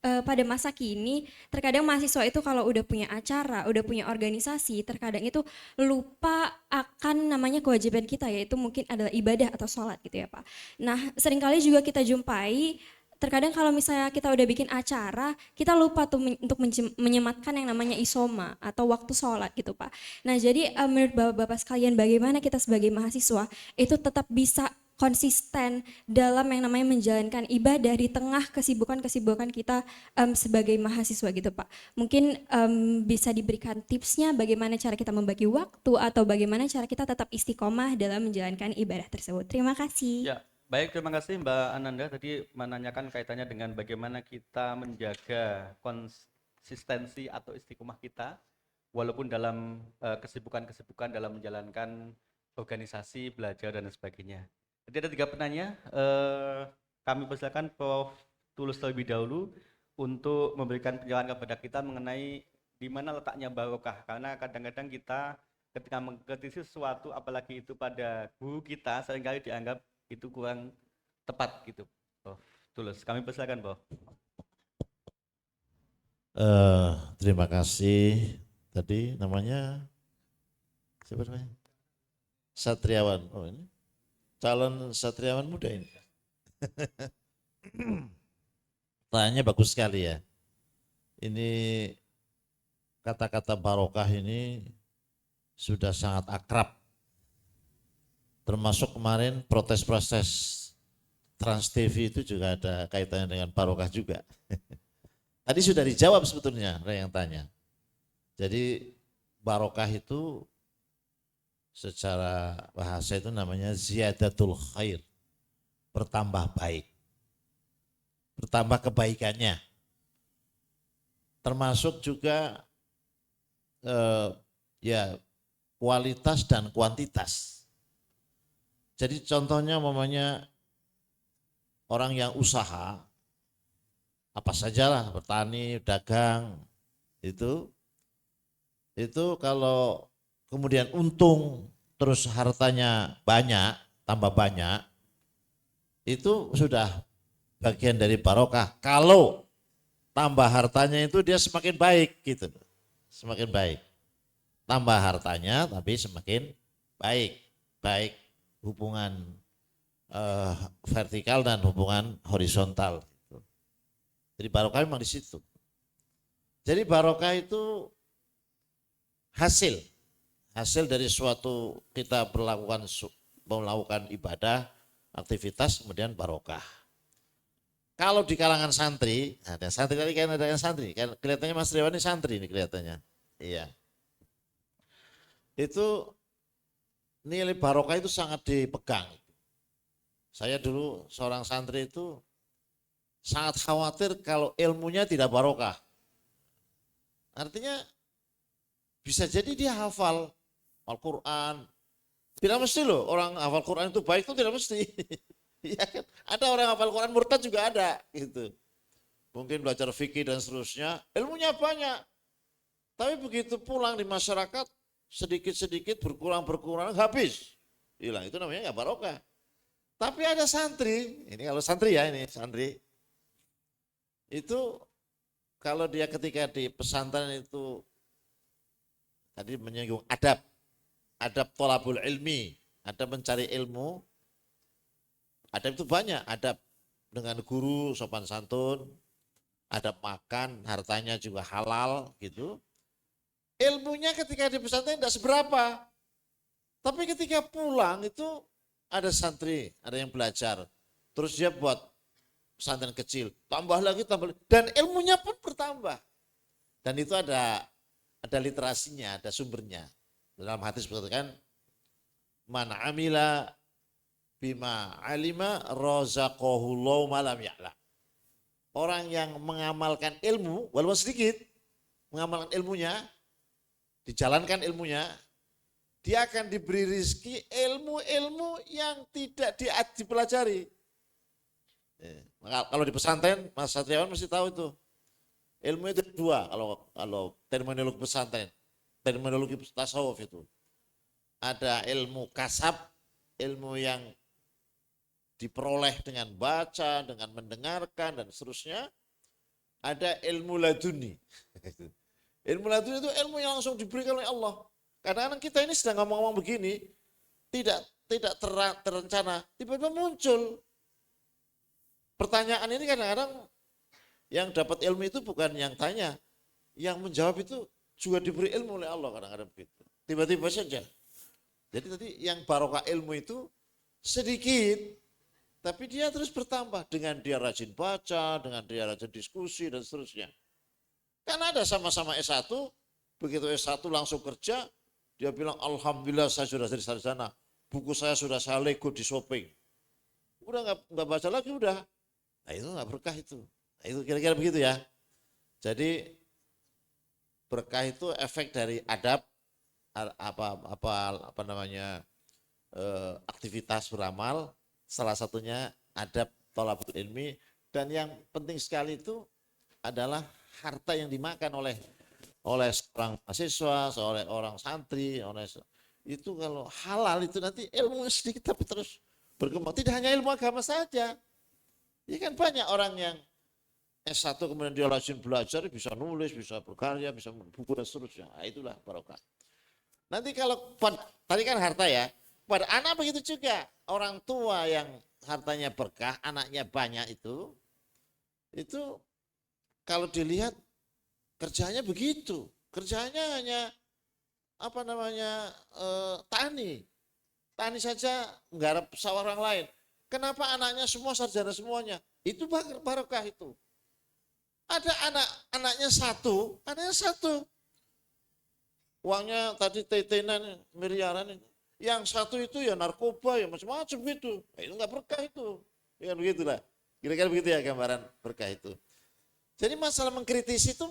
pada masa kini, terkadang mahasiswa itu kalau udah punya acara, udah punya organisasi, terkadang itu lupa akan namanya kewajiban kita, yaitu mungkin adalah ibadah atau sholat gitu ya Pak. Nah, seringkali juga kita jumpai terkadang kalau misalnya kita udah bikin acara, kita lupa tuh untuk menyematkan yang namanya isoma atau waktu sholat gitu Pak. Nah jadi menurut Bapak-Bapak sekalian, bagaimana kita sebagai mahasiswa itu tetap bisa konsisten dalam yang namanya menjalankan ibadah di tengah kesibukan-kesibukan kita sebagai mahasiswa gitu Pak. Mungkin bisa diberikan tipsnya bagaimana cara kita membagi waktu atau bagaimana cara kita tetap istiqomah dalam menjalankan ibadah tersebut. Terima kasih. Ya, baik, terima kasih Mbak Ananda tadi menanyakan kaitannya dengan bagaimana kita menjaga konsistensi atau istiqomah kita walaupun dalam kesibukan-kesibukan dalam menjalankan organisasi, belajar dan sebagainya. Jadi ada 3 penanya, kami persilakan Prof. Tulus terlebih dahulu untuk memberikan penjelasan kepada kita mengenai di mana letaknya barokah, karena kadang-kadang kita ketika mengkritisi sesuatu apalagi itu pada guru kita seringkali dianggap itu kurang tepat gitu. Prof. Tulus, kami persilakan Prof. Terima kasih. Tadi namanya siapa namanya? Satriawan. Oh ini calon satriawan muda ini. Pertanyaannya bagus sekali ya. Ini kata-kata barokah ini sudah sangat akrab. Termasuk kemarin protes-protes Trans TV itu juga ada kaitannya dengan barokah juga. Tadi sudah dijawab sebetulnya orang yang tanya. Jadi barokah itu secara bahasa itu namanya ziyadatul khair, bertambah baik, bertambah kebaikannya. Termasuk juga ya kualitas dan kuantitas. Jadi contohnya umpamanya orang yang usaha, apa sajalah, bertani, dagang, itu kalau kemudian untung terus hartanya banyak, tambah banyak, itu sudah bagian dari barokah. Kalau tambah hartanya itu dia semakin baik gitu, semakin baik. Tambah hartanya tapi semakin baik, baik hubungan vertikal dan hubungan horizontal. Jadi barokah memang di situ. Jadi barokah itu hasil dari suatu kita melakukan ibadah, aktivitas, kemudian barokah. Kalau di kalangan santri, ada santri tadi kan ada yang santri, kan kelihatannya Mas Riwan ini santri ini kelihatannya. Iya. Itu nilai barokah itu sangat dipegang. Saya dulu seorang santri itu sangat khawatir kalau ilmunya tidak barokah. Artinya bisa jadi dia hafal Al-Quran. Tidak mesti loh orang hafal Quran itu baik, itu tidak mesti. Iya kan? Ada orang hafal Quran murtad juga ada gitu. Mungkin belajar fikih dan seterusnya, ilmunya banyak. Tapi begitu pulang di masyarakat, sedikit-sedikit berkurang habis. Hilang, itu namanya nggak barokah. Tapi ada santri, ini kalau santri ya, ini santri. Itu kalau dia ketika di pesantren itu tadi menyinggung adab thalabul ilmi, adab mencari ilmu. Adab itu banyak, adab dengan guru sopan santun, adab makan, hartanya juga halal gitu. Ilmunya ketika di pesantren tidak seberapa. Tapi ketika pulang itu ada santri, ada yang belajar. Terus dia buat pesantren kecil, tambah lagi. Dan ilmunya pun bertambah. Dan itu ada literasinya, ada sumbernya. Dalam hadis berkatakan, man amila bima alima razaqahullahu malam ya'lam. Orang yang mengamalkan ilmu, walaupun sedikit, mengamalkan ilmunya, dijalankan ilmunya, dia akan diberi rezeki ilmu-ilmu yang tidak dipelajari. Kalau di pesantren, Mas Satriawan mesti tahu itu. Ilmu itu dua, kalau terminologi pesantren, terminologi tasawuf itu. Ada ilmu kasab, ilmu yang diperoleh dengan baca, dengan mendengarkan, dan seterusnya. Ada ilmu laduni. Ilmu laduni itu ilmu yang langsung diberikan oleh Allah. Kadang-kadang kita ini sedang ngomong-ngomong begini, tidak terencana, tiba-tiba muncul. Pertanyaan ini kadang-kadang yang dapat ilmu itu bukan yang tanya, yang menjawab itu juga diberi ilmu oleh Allah kadang-kadang begitu. Tiba-tiba saja. Jadi tadi yang barokah ilmu itu sedikit, tapi dia terus bertambah dengan dia rajin baca, dengan dia rajin diskusi dan seterusnya. Kan ada sama-sama S1, begitu S1 langsung kerja, dia bilang alhamdulillah saya sudah jadi sarjana, buku saya sudah saya lego di shopping. Udah nggak baca lagi udah. Nah itu nggak berkah itu. Nah, itu kira-kira begitu ya. Jadi berkah itu efek dari adab apa namanya aktivitas beramal. Salah satunya adab thalabul ilmi, dan yang penting sekali itu adalah harta yang dimakan oleh seorang mahasiswa, oleh orang santri, itu kalau halal itu nanti ilmu sedikit tapi terus berkembang. Tidak hanya ilmu agama saja. Ya kan banyak orang yang S1 kemudian dia rajin belajar, bisa nulis, bisa berkarya, bisa buku dan seterusnya. Nah, itulah barokah. Nanti kalau tadi kan harta ya, pada anak begitu juga. Orang tua yang hartanya berkah, anaknya banyak itu kalau dilihat kerjanya begitu. Kerjanya hanya tani. Tani saja menggarap sawah orang lain. Kenapa anaknya semua sarjana semuanya? Itu barokah itu. Ada anaknya satu. Uangnya tadi tetenan miliaran. Yang satu itu ya narkoba, ya macam-macam gitu. Nah, itu nggak berkah itu. Ya begitulah. Kira-kira begitu ya gambaran berkah itu. Jadi masalah mengkritisi itu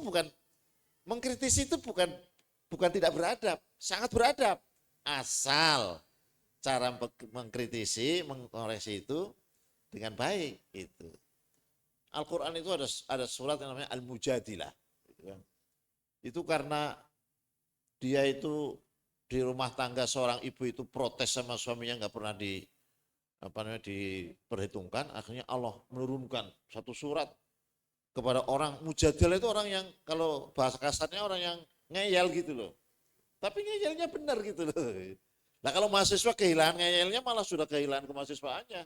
bukan tidak beradab, sangat beradab. Asal cara mengkritisi, mengoreksi itu dengan baik itu. Al-Quran itu ada surat yang namanya Al-Mujadilah. Itu karena dia itu di rumah tangga seorang ibu itu protes sama suaminya nggak pernah diperhitungkan, akhirnya Allah menurunkan satu surat kepada orang. Mujadilah itu orang yang kalau bahasa kasarnya orang yang ngeyel gitu loh. Tapi ngeyelnya benar gitu loh. Nah kalau mahasiswa kehilangan ngeyelnya malah sudah kehilangan kemahasiswaannya.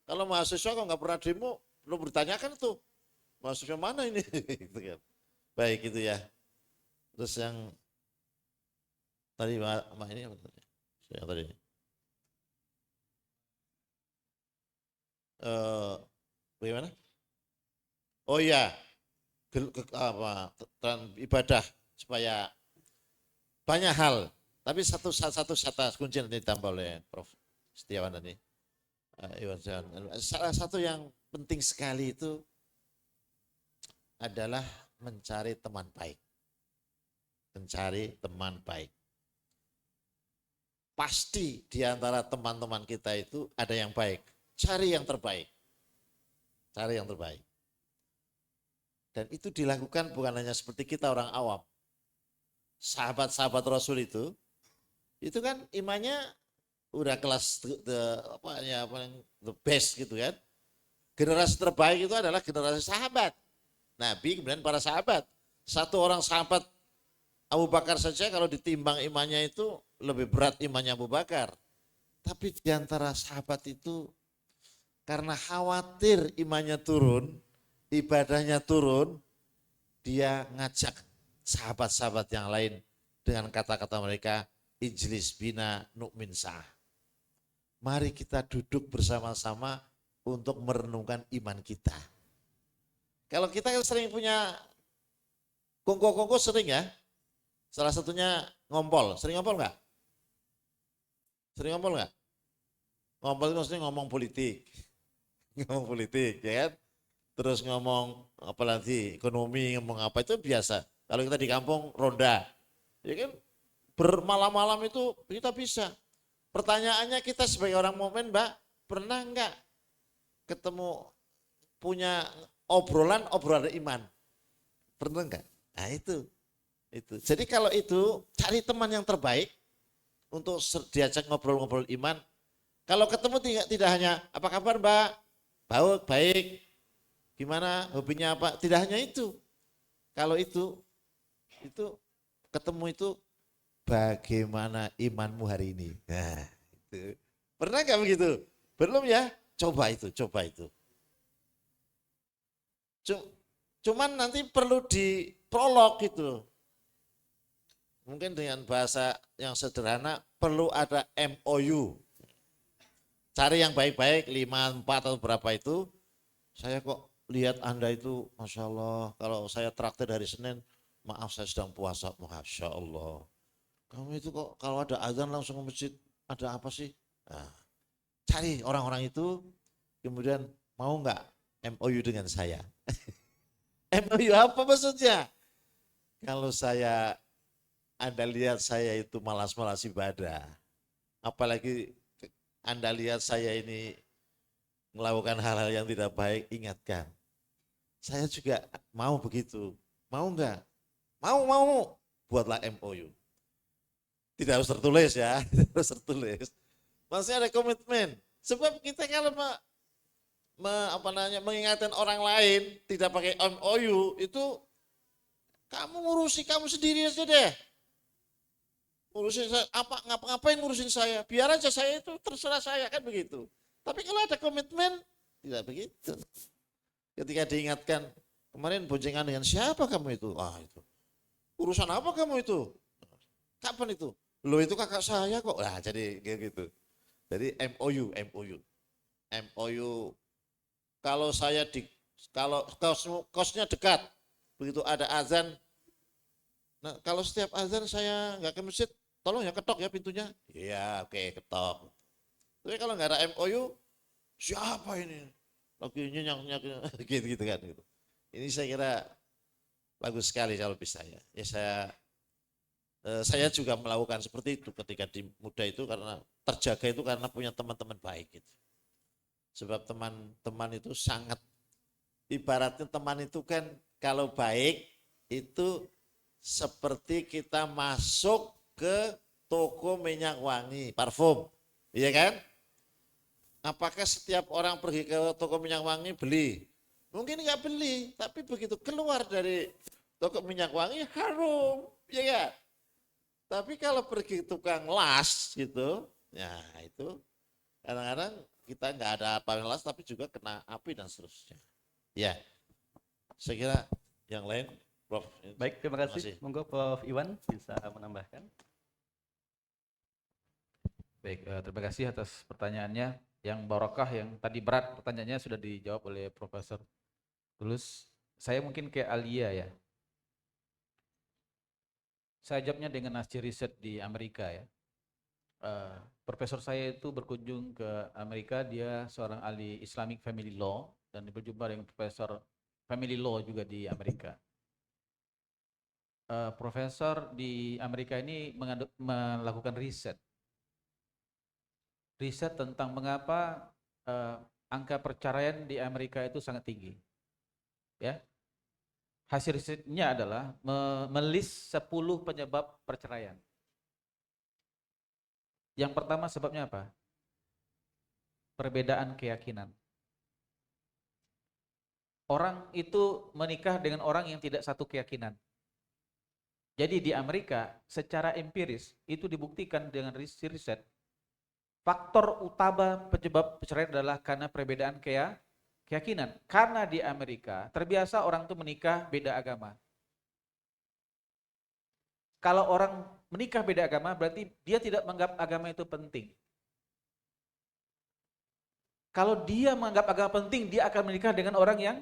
Kalau mahasiswa kok nggak pernah demo, perlu bertanyakan tuh mahasiswa mana ini. Gitu kan. Baik itu ya. Terus yang tadi ini apa tadi? Yang tadi. Bagaimana? Oh iya, ibadah supaya banyak hal. Tapi satu kunci nanti ditambah oleh Prof. Setiawan tadi. Salah satu yang penting sekali itu adalah mencari teman baik. Mencari teman baik. Pasti di antara teman-teman kita itu ada yang baik. cari yang terbaik. Cari yang terbaik. Dan itu dilakukan bukan hanya seperti kita orang awam. Sahabat-sahabat Rasul itu kan imannya udah kelas the best gitu kan. Generasi terbaik itu adalah generasi sahabat. Nabi kemudian para sahabat. Satu orang sahabat Abu Bakar saja kalau ditimbang imannya itu lebih berat imannya Abu Bakar. Tapi di antara sahabat itu karena khawatir imannya turun, ibadahnya turun, dia ngajak sahabat-sahabat yang lain dengan kata-kata mereka, ijlis bina nu'min sa'ah. Mari kita duduk bersama-sama untuk merenungkan iman kita. Kalau kita kan sering punya kongko-kongko sering ya. Salah satunya ngompol. Sering ngompol enggak? Sering ngompol enggak? Ngompol itu maksudnya ngomong politik. Ngomong politik ya kan. Terus ngomong apalagi ekonomi, ngomong apa itu biasa. Kalau kita di kampung ronda. Ya kan bermalam-malam itu kita bisa. Pertanyaannya kita sebagai orang mukmin, Mbak, pernah enggak ketemu punya obrolan iman? Pernah enggak? Nah itu. Jadi kalau itu cari teman yang terbaik untuk diajak ngobrol-ngobrol iman. Kalau ketemu tidak hanya apa kabar Mbak, baik, gimana hobinya apa, tidak hanya itu. Kalau itu ketemu itu bagaimana imanmu hari ini. Nah, itu. Pernah nggak begitu? Belum ya? Coba itu. Cuman nanti perlu diprolog gitu. Mungkin dengan bahasa yang sederhana perlu ada MOU. Cari yang baik-baik 5, 4 atau berapa itu. Saya kok lihat Anda itu Masya Allah. Kalau saya traktir hari Senin, maaf saya sedang puasa. Masya Allah. Kamu itu kok kalau ada azan langsung ke masjid. Ada apa sih? Nah, cari orang-orang itu. Kemudian mau nggak MOU dengan saya? MOU apa maksudnya? Kalau Anda lihat saya itu malas-malas ibadah. Apalagi Anda lihat saya ini melakukan hal-hal yang tidak baik, ingatkan. Saya juga mau begitu. Mau enggak? Mau. Buatlah MOU. Tidak harus tertulis ya, tidak harus tertulis. Maksudnya ada komitmen. Sebab kita kalau mengingatkan orang lain tidak pakai MOU itu kamu ngurusi kamu sendiri aja deh. Ngurusin saya, ngapain ngurusin saya? Biar aja saya itu terserah saya kan begitu. Tapi kalau ada komitmen tidak begitu. Ketika diingatkan kemarin boncengan dengan siapa kamu itu? Itu. Urusan apa kamu itu? Kapan itu? Loh itu kakak saya kok. Nah jadi gitu. Jadi MOU. Kalau kosnya dekat, begitu ada azan. Nah kalau setiap azan saya nggak ke masjid, tolong ya ketok ya pintunya. Iya oke, ketok. Tapi kalau nggak ada MOU, siapa ini? Lagi nyenyak gitu kan. Gitu. Ini saya kira bagus sekali kalau bisa ya. Saya juga melakukan seperti itu ketika di muda itu karena terjaga itu karena punya teman-teman baik gitu. Sebab teman-teman itu sangat, ibaratnya teman itu kan kalau baik itu seperti kita masuk ke toko minyak wangi, parfum, iya kan? Apakah setiap orang pergi ke toko minyak wangi beli? Mungkin nggak beli, tapi begitu keluar dari toko minyak wangi harum, ya kan? Tapi kalau pergi tukang las gitu, ya itu kadang-kadang kita nggak ada apa yang las tapi juga kena api dan seterusnya. Ya, saya kira yang lain, Prof. Baik, terima kasih. Monggo Prof. Iwan bisa menambahkan. Baik, terima kasih atas pertanyaannya. Yang barokah, yang tadi berat pertanyaannya sudah dijawab oleh Profesor Tulus. Saya mungkin ke Alia ya. Saya jawabnya dengan hasil riset di Amerika ya. Profesor saya itu berkunjung ke Amerika, dia seorang ahli Islamic Family Law dan berjumpa dengan Profesor Family Law juga di Amerika. Profesor di Amerika ini melakukan riset tentang mengapa angka perceraian di Amerika itu sangat tinggi. Ya. Hasil risetnya adalah melis 10 penyebab perceraian. Yang pertama sebabnya apa? Perbedaan keyakinan. Orang itu menikah dengan orang yang tidak satu keyakinan. Jadi di Amerika secara empiris itu dibuktikan dengan riset, faktor utama penyebab perceraian adalah karena perbedaan keyakinan. Karena di Amerika terbiasa orang itu menikah beda agama. Kalau orang menikah beda agama berarti dia tidak menganggap agama itu penting. Kalau dia menganggap agama penting, dia akan menikah dengan orang yang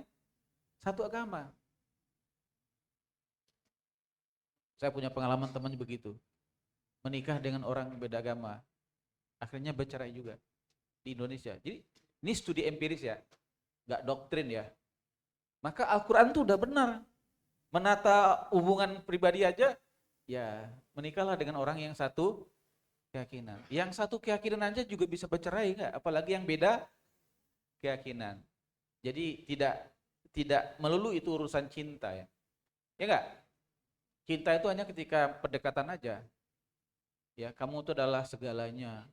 satu agama. Saya punya pengalaman teman begitu. Menikah dengan orang beda agama. Akhirnya bercerai juga di Indonesia. Jadi ini studi empiris ya, nggak doktrin ya. Maka Al-Quran itu udah benar. Menata hubungan pribadi aja, ya menikahlah dengan orang yang satu keyakinan. Yang satu keyakinan aja juga bisa bercerai nggak? Apalagi yang beda keyakinan. Jadi tidak melulu itu urusan cinta ya. Ya nggak? Cinta itu hanya ketika pendekatan aja. Ya, kamu itu adalah segalanya.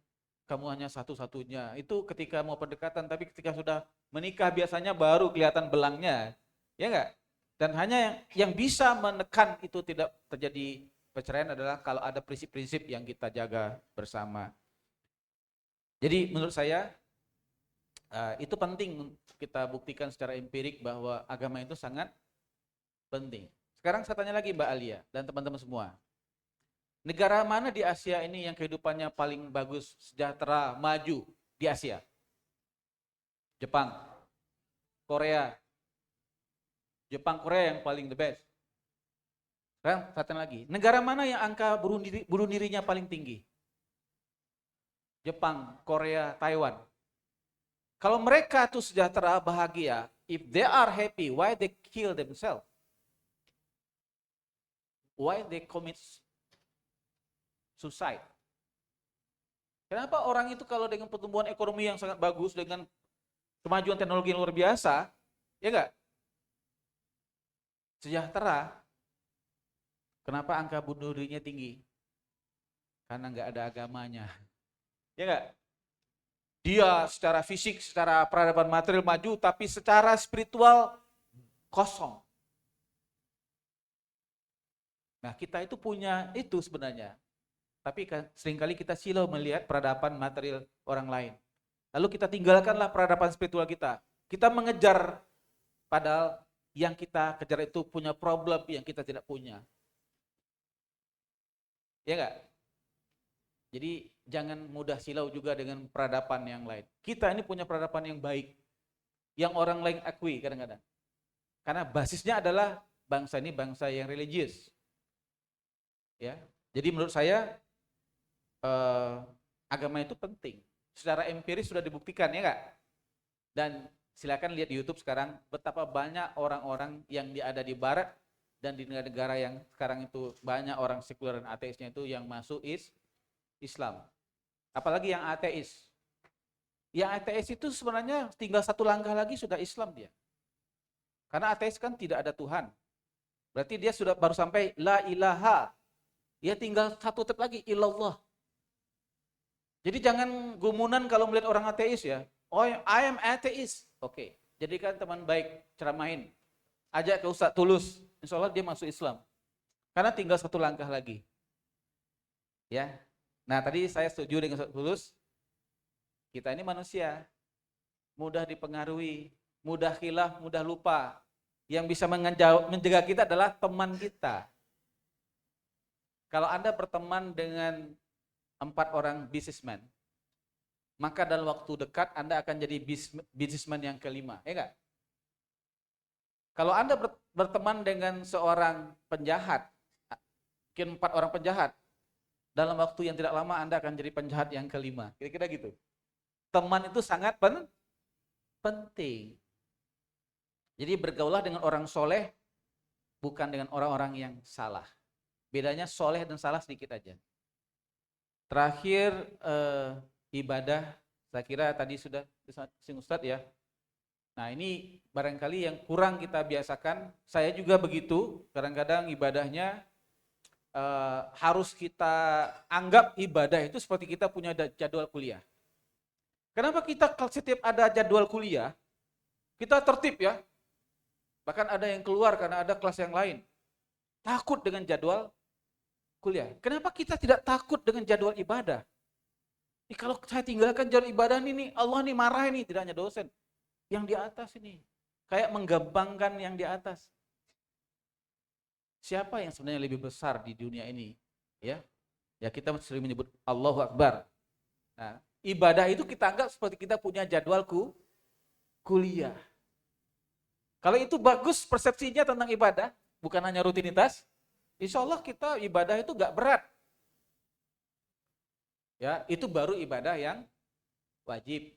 Kamu hanya satu-satunya. Itu ketika mau pendekatan, tapi ketika sudah menikah biasanya baru kelihatan belangnya. Ya enggak? Dan hanya yang bisa menekan itu tidak terjadi perceraian adalah kalau ada prinsip-prinsip yang kita jaga bersama. Jadi menurut saya itu penting kita buktikan secara empirik bahwa agama itu sangat penting. Sekarang saya tanya lagi Mbak Alia dan teman-teman semua. Negara mana di Asia ini yang kehidupannya paling bagus, sejahtera, maju di Asia? Jepang, Korea. Jepang, Korea yang paling the best. Sekarang saya tanya lagi, negara mana yang angka bunuh dirinya paling tinggi? Jepang, Korea, Taiwan. Kalau mereka tuh sejahtera, bahagia, if they are happy, why they kill themselves? Why they commit suicide? Kenapa orang itu kalau dengan pertumbuhan ekonomi yang sangat bagus, dengan kemajuan teknologi yang luar biasa, ya enggak? Sejahtera. Kenapa angka bunuh dirinya tinggi? Karena enggak ada agamanya. Ya enggak? Dia secara fisik, secara peradaban material maju, tapi secara spiritual kosong. Nah, kita itu punya itu sebenarnya. Tapi seringkali kita silau melihat peradaban material orang lain. Lalu kita tinggalkanlah peradaban spiritual kita. Kita mengejar, padahal yang kita kejar itu punya problem yang kita tidak punya. Ya enggak? Jadi jangan mudah silau juga dengan peradaban yang lain. Kita ini punya peradaban yang baik. Yang orang lain akui kadang-kadang. Karena basisnya adalah bangsa ini bangsa yang religius. Ya, jadi menurut saya agama itu penting. Secara empiris sudah dibuktikan ya enggak? Dan silakan lihat di YouTube sekarang betapa banyak orang-orang yang ada di barat dan di negara-negara yang sekarang itu banyak orang sekuler dan ateisnya itu yang masuk Islam. Apalagi yang ateis. Yang ateis itu sebenarnya tinggal satu langkah lagi sudah Islam dia. Karena ateis kan tidak ada Tuhan. Berarti dia sudah baru sampai la ilaha. Ya tinggal satu step lagi, illallah. Jadi jangan gumunan kalau melihat orang ateis ya. Oh, I am atheist. Oke, jadikan teman baik, ceramahin. Ajak ke Ustaz Tulus, insya Allah dia masuk Islam. Karena tinggal satu langkah lagi. Ya. Nah tadi saya setuju dengan Ustaz Tulus. Kita ini manusia. Mudah dipengaruhi, mudah khilaf, mudah lupa. Yang bisa menjaga kita adalah teman kita. Kalau Anda berteman dengan 4 orang businessman, maka dalam waktu dekat Anda akan jadi businessman yang kelima, ya enggak? Kalau Anda berteman dengan seorang penjahat, mungkin 4 orang penjahat, dalam waktu yang tidak lama Anda akan jadi penjahat yang kelima, kira-kira gitu. Teman itu sangat penting. Jadi bergaulah dengan orang soleh, bukan dengan orang-orang yang salah. Bedanya soleh dan salah sedikit aja. Terakhir ibadah Saya kira tadi sudah disinggung Ustadz ya. Nah ini barangkali yang kurang kita biasakan. Saya juga begitu, kadang-kadang ibadahnya harus kita anggap ibadah itu seperti kita punya jadwal kuliah. Kenapa kita setiap ada jadwal kuliah, kita tertib ya. Bahkan ada yang keluar karena ada kelas yang lain. Takut dengan jadwal kuliah. Kenapa kita tidak takut dengan jadwal ibadah? Kalau saya tinggalkan jadwal ibadah ini, Allah nih marah ini, tidak hanya dosen. Yang di atas ini. Kayak menggampangkan yang di atas. Siapa yang sebenarnya lebih besar di dunia ini? Ya, kita sering menyebut Allahu Akbar. Nah, ibadah itu kita anggap seperti kita punya jadwal kuliah. Kalau itu bagus persepsinya tentang ibadah, bukan hanya rutinitas, insya Allah kita ibadah itu gak berat. Ya, itu baru ibadah yang wajib.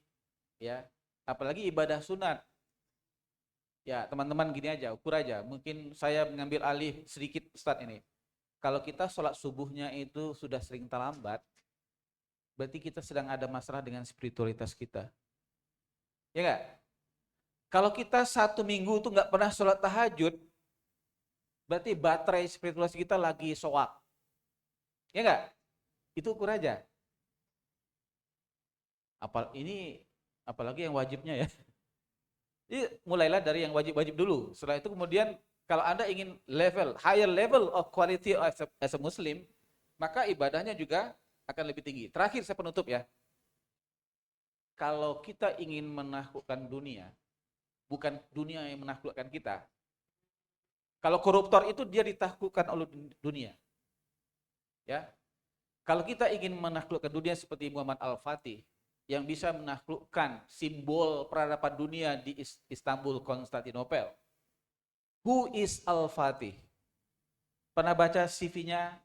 Ya, apalagi ibadah sunat. Ya, teman-teman gini aja, ukur aja. Mungkin saya mengambil alih sedikit Ustadz ini. Kalau kita sholat subuhnya itu sudah sering terlambat, berarti kita sedang ada masalah dengan spiritualitas kita. Ya enggak? Kalau kita 1 minggu itu nggak pernah sholat tahajud, berarti baterai spiritualitas kita lagi soak. Ya enggak? Itu ukur aja. Apalagi yang wajibnya ya. Jadi mulailah dari yang wajib-wajib dulu. Setelah itu kemudian kalau Anda ingin higher level of quality as a Muslim, maka ibadahnya juga akan lebih tinggi. Terakhir saya penutup ya. Kalau kita ingin menaklukkan dunia, bukan dunia yang menaklukkan kita. Kalau koruptor itu dia ditaklukkan oleh dunia. Ya. Kalau kita ingin menaklukkan dunia seperti Muhammad Al-Fatih, yang bisa menaklukkan simbol peradaban dunia di Istanbul, Konstantinopel. Who is Al-Fatih? Pernah baca CV-nya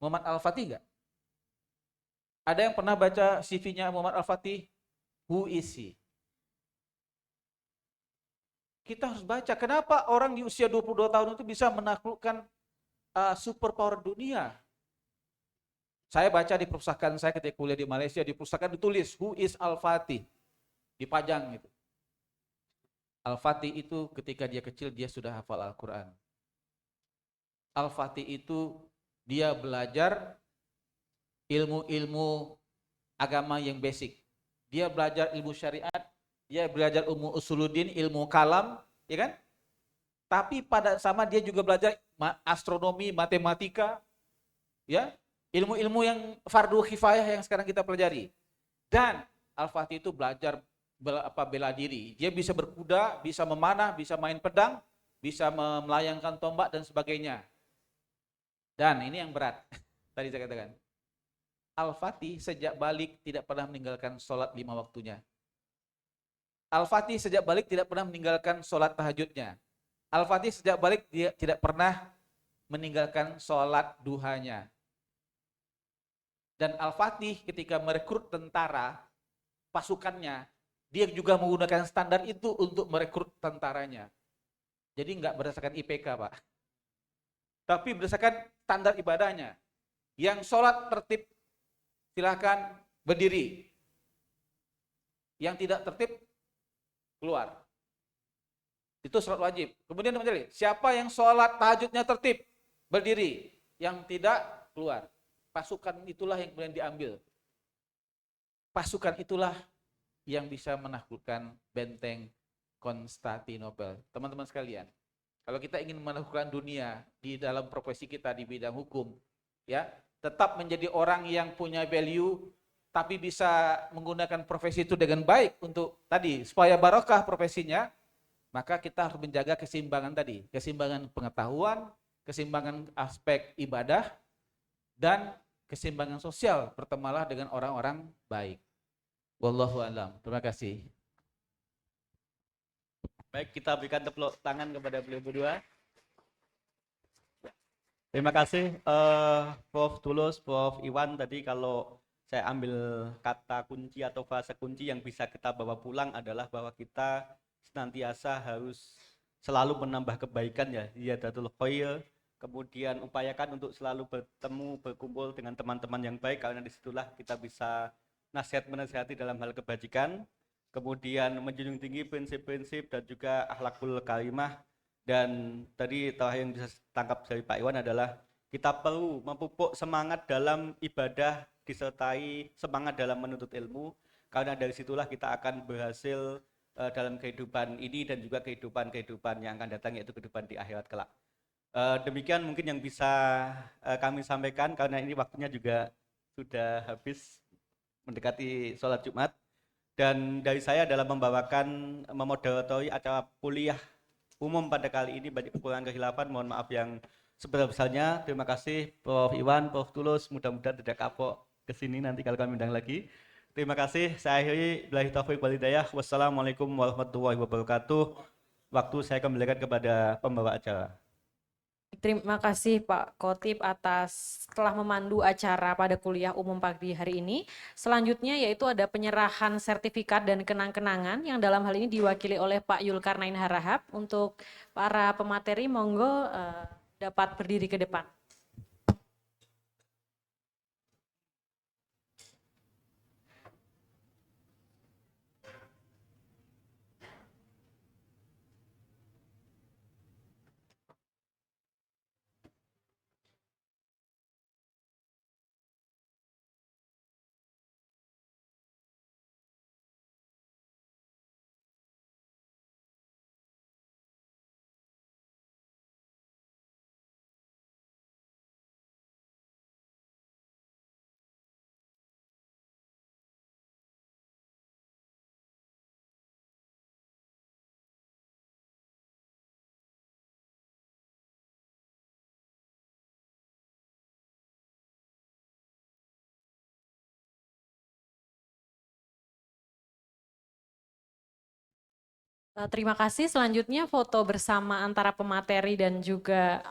Muhammad Al-Fatih enggak? Ada yang pernah baca CV-nya Muhammad Al-Fatih? Who is he? Kita harus baca. Kenapa orang di usia 22 tahun itu bisa menaklukkan superpower dunia? Saya baca di perpustakaan saya ketika kuliah di Malaysia, di perpustakaan ditulis, who is Al-Fatih? Dipajang gitu. Al-Fatih itu ketika dia kecil, dia sudah hafal Al-Quran. Al-Fatih itu dia belajar ilmu-ilmu agama yang basic. Dia belajar ilmu syariat, dia belajar ilmu usuluddin, ilmu kalam, ya kan? Tapi pada sama dia juga belajar astronomi, matematika, ya, ilmu-ilmu yang fardu kifayah yang sekarang kita pelajari. Dan Al-Fatih itu belajar bela diri. Dia bisa berkuda, bisa memanah, bisa main pedang, bisa melayangkan tombak dan sebagainya. Dan ini yang berat. Tadi saya katakan. Al-Fatih sejak balik tidak pernah meninggalkan sholat 5 waktunya. Al-Fatih sejak balik tidak pernah meninggalkan sholat tahajudnya. Al-Fatih sejak balik dia tidak pernah meninggalkan sholat duhanya. Dan Al-Fatih ketika merekrut tentara, pasukannya, dia juga menggunakan standar itu untuk merekrut tentaranya. Jadi enggak berdasarkan IPK, Pak. Tapi berdasarkan standar ibadahnya. Yang sholat tertib, silakan berdiri. Yang tidak tertib, keluar. Itu sholat wajib. Kemudian teman-teman, siapa yang sholat tahajudnya tertib, berdiri. Yang tidak, keluar. Pasukan itulah yang kemudian diambil. Pasukan itulah yang bisa menaklukkan benteng Konstantinopel. Teman-teman sekalian, kalau kita ingin menaklukkan dunia di dalam profesi kita di bidang hukum, ya, tetap menjadi orang yang punya value, tapi bisa menggunakan profesi itu dengan baik untuk tadi supaya barokah profesinya, maka kita harus menjaga keseimbangan tadi, keseimbangan pengetahuan, keseimbangan aspek ibadah, dan keseimbangan sosial, bertemalah dengan orang-orang baik. Wallahu a'lam. Terima kasih. Baik, kita berikan tepuk tangan kepada beliau berdua. Terima kasih Prof. Tulus, Prof. Iwan. Tadi kalau saya ambil kata kunci atau frasa kunci yang bisa kita bawa pulang adalah bahwa kita senantiasa harus selalu menambah kebaikan ya, ziyadatul khair. Kemudian upayakan untuk selalu bertemu, berkumpul dengan teman-teman yang baik, karena disitulah kita bisa nasihat menasihati dalam hal kebajikan, kemudian menjunjung tinggi prinsip-prinsip dan juga akhlakul karimah. Dan tadi yang bisa tangkap dari Pak Iwan adalah kita perlu memupuk semangat dalam ibadah disertai semangat dalam menuntut ilmu, karena dari situlah kita akan berhasil dalam kehidupan ini dan juga kehidupan yang akan datang, yaitu kehidupan di akhirat kelak. Demikian mungkin yang bisa kami sampaikan, karena ini waktunya juga sudah habis mendekati sholat Jumat. Dan dari saya dalam memoderatori acara kuliah umum pada kali ini, banyak kekurangan kehilafan, mohon maaf yang sebesar-besarnya. Terima kasih Prof. Iwan, Prof. Tulus, mudah-mudahan tidak kapok ke sini nanti kalau kami undang lagi. Terima kasih, saya akhiri. Billahi taufiq wal hidayah. Wassalamualaikum warahmatullahi wabarakatuh. Waktu saya kembalikan kepada pembawa acara. Terima kasih Pak Khotib atas telah memandu acara pada kuliah umum pagi hari ini. Selanjutnya yaitu ada penyerahan sertifikat dan kenang-kenangan yang dalam hal ini diwakili oleh Pak Yulkarnain Harahap. Untuk para pemateri monggo dapat berdiri ke depan. Terima kasih. Selanjutnya foto bersama antara pemateri dan juga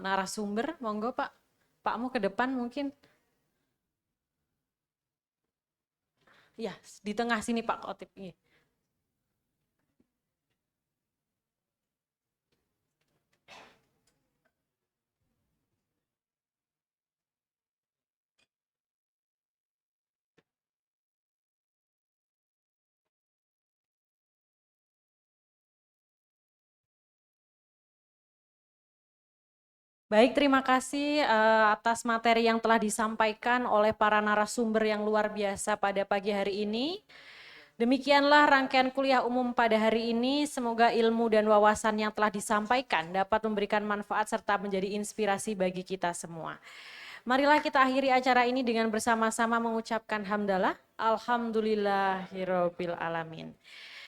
narasumber. Monggo Pak. Pakmu ke depan mungkin. Ya, di tengah sini Pak Khotib. Iya. Baik, terima kasih atas materi yang telah disampaikan oleh para narasumber yang luar biasa pada pagi hari ini. Demikianlah rangkaian kuliah umum pada hari ini. Semoga ilmu dan wawasan yang telah disampaikan dapat memberikan manfaat serta menjadi inspirasi bagi kita semua. Marilah kita akhiri acara ini dengan bersama-sama mengucapkan hamdalah. Alhamdulillahirabbil alamin.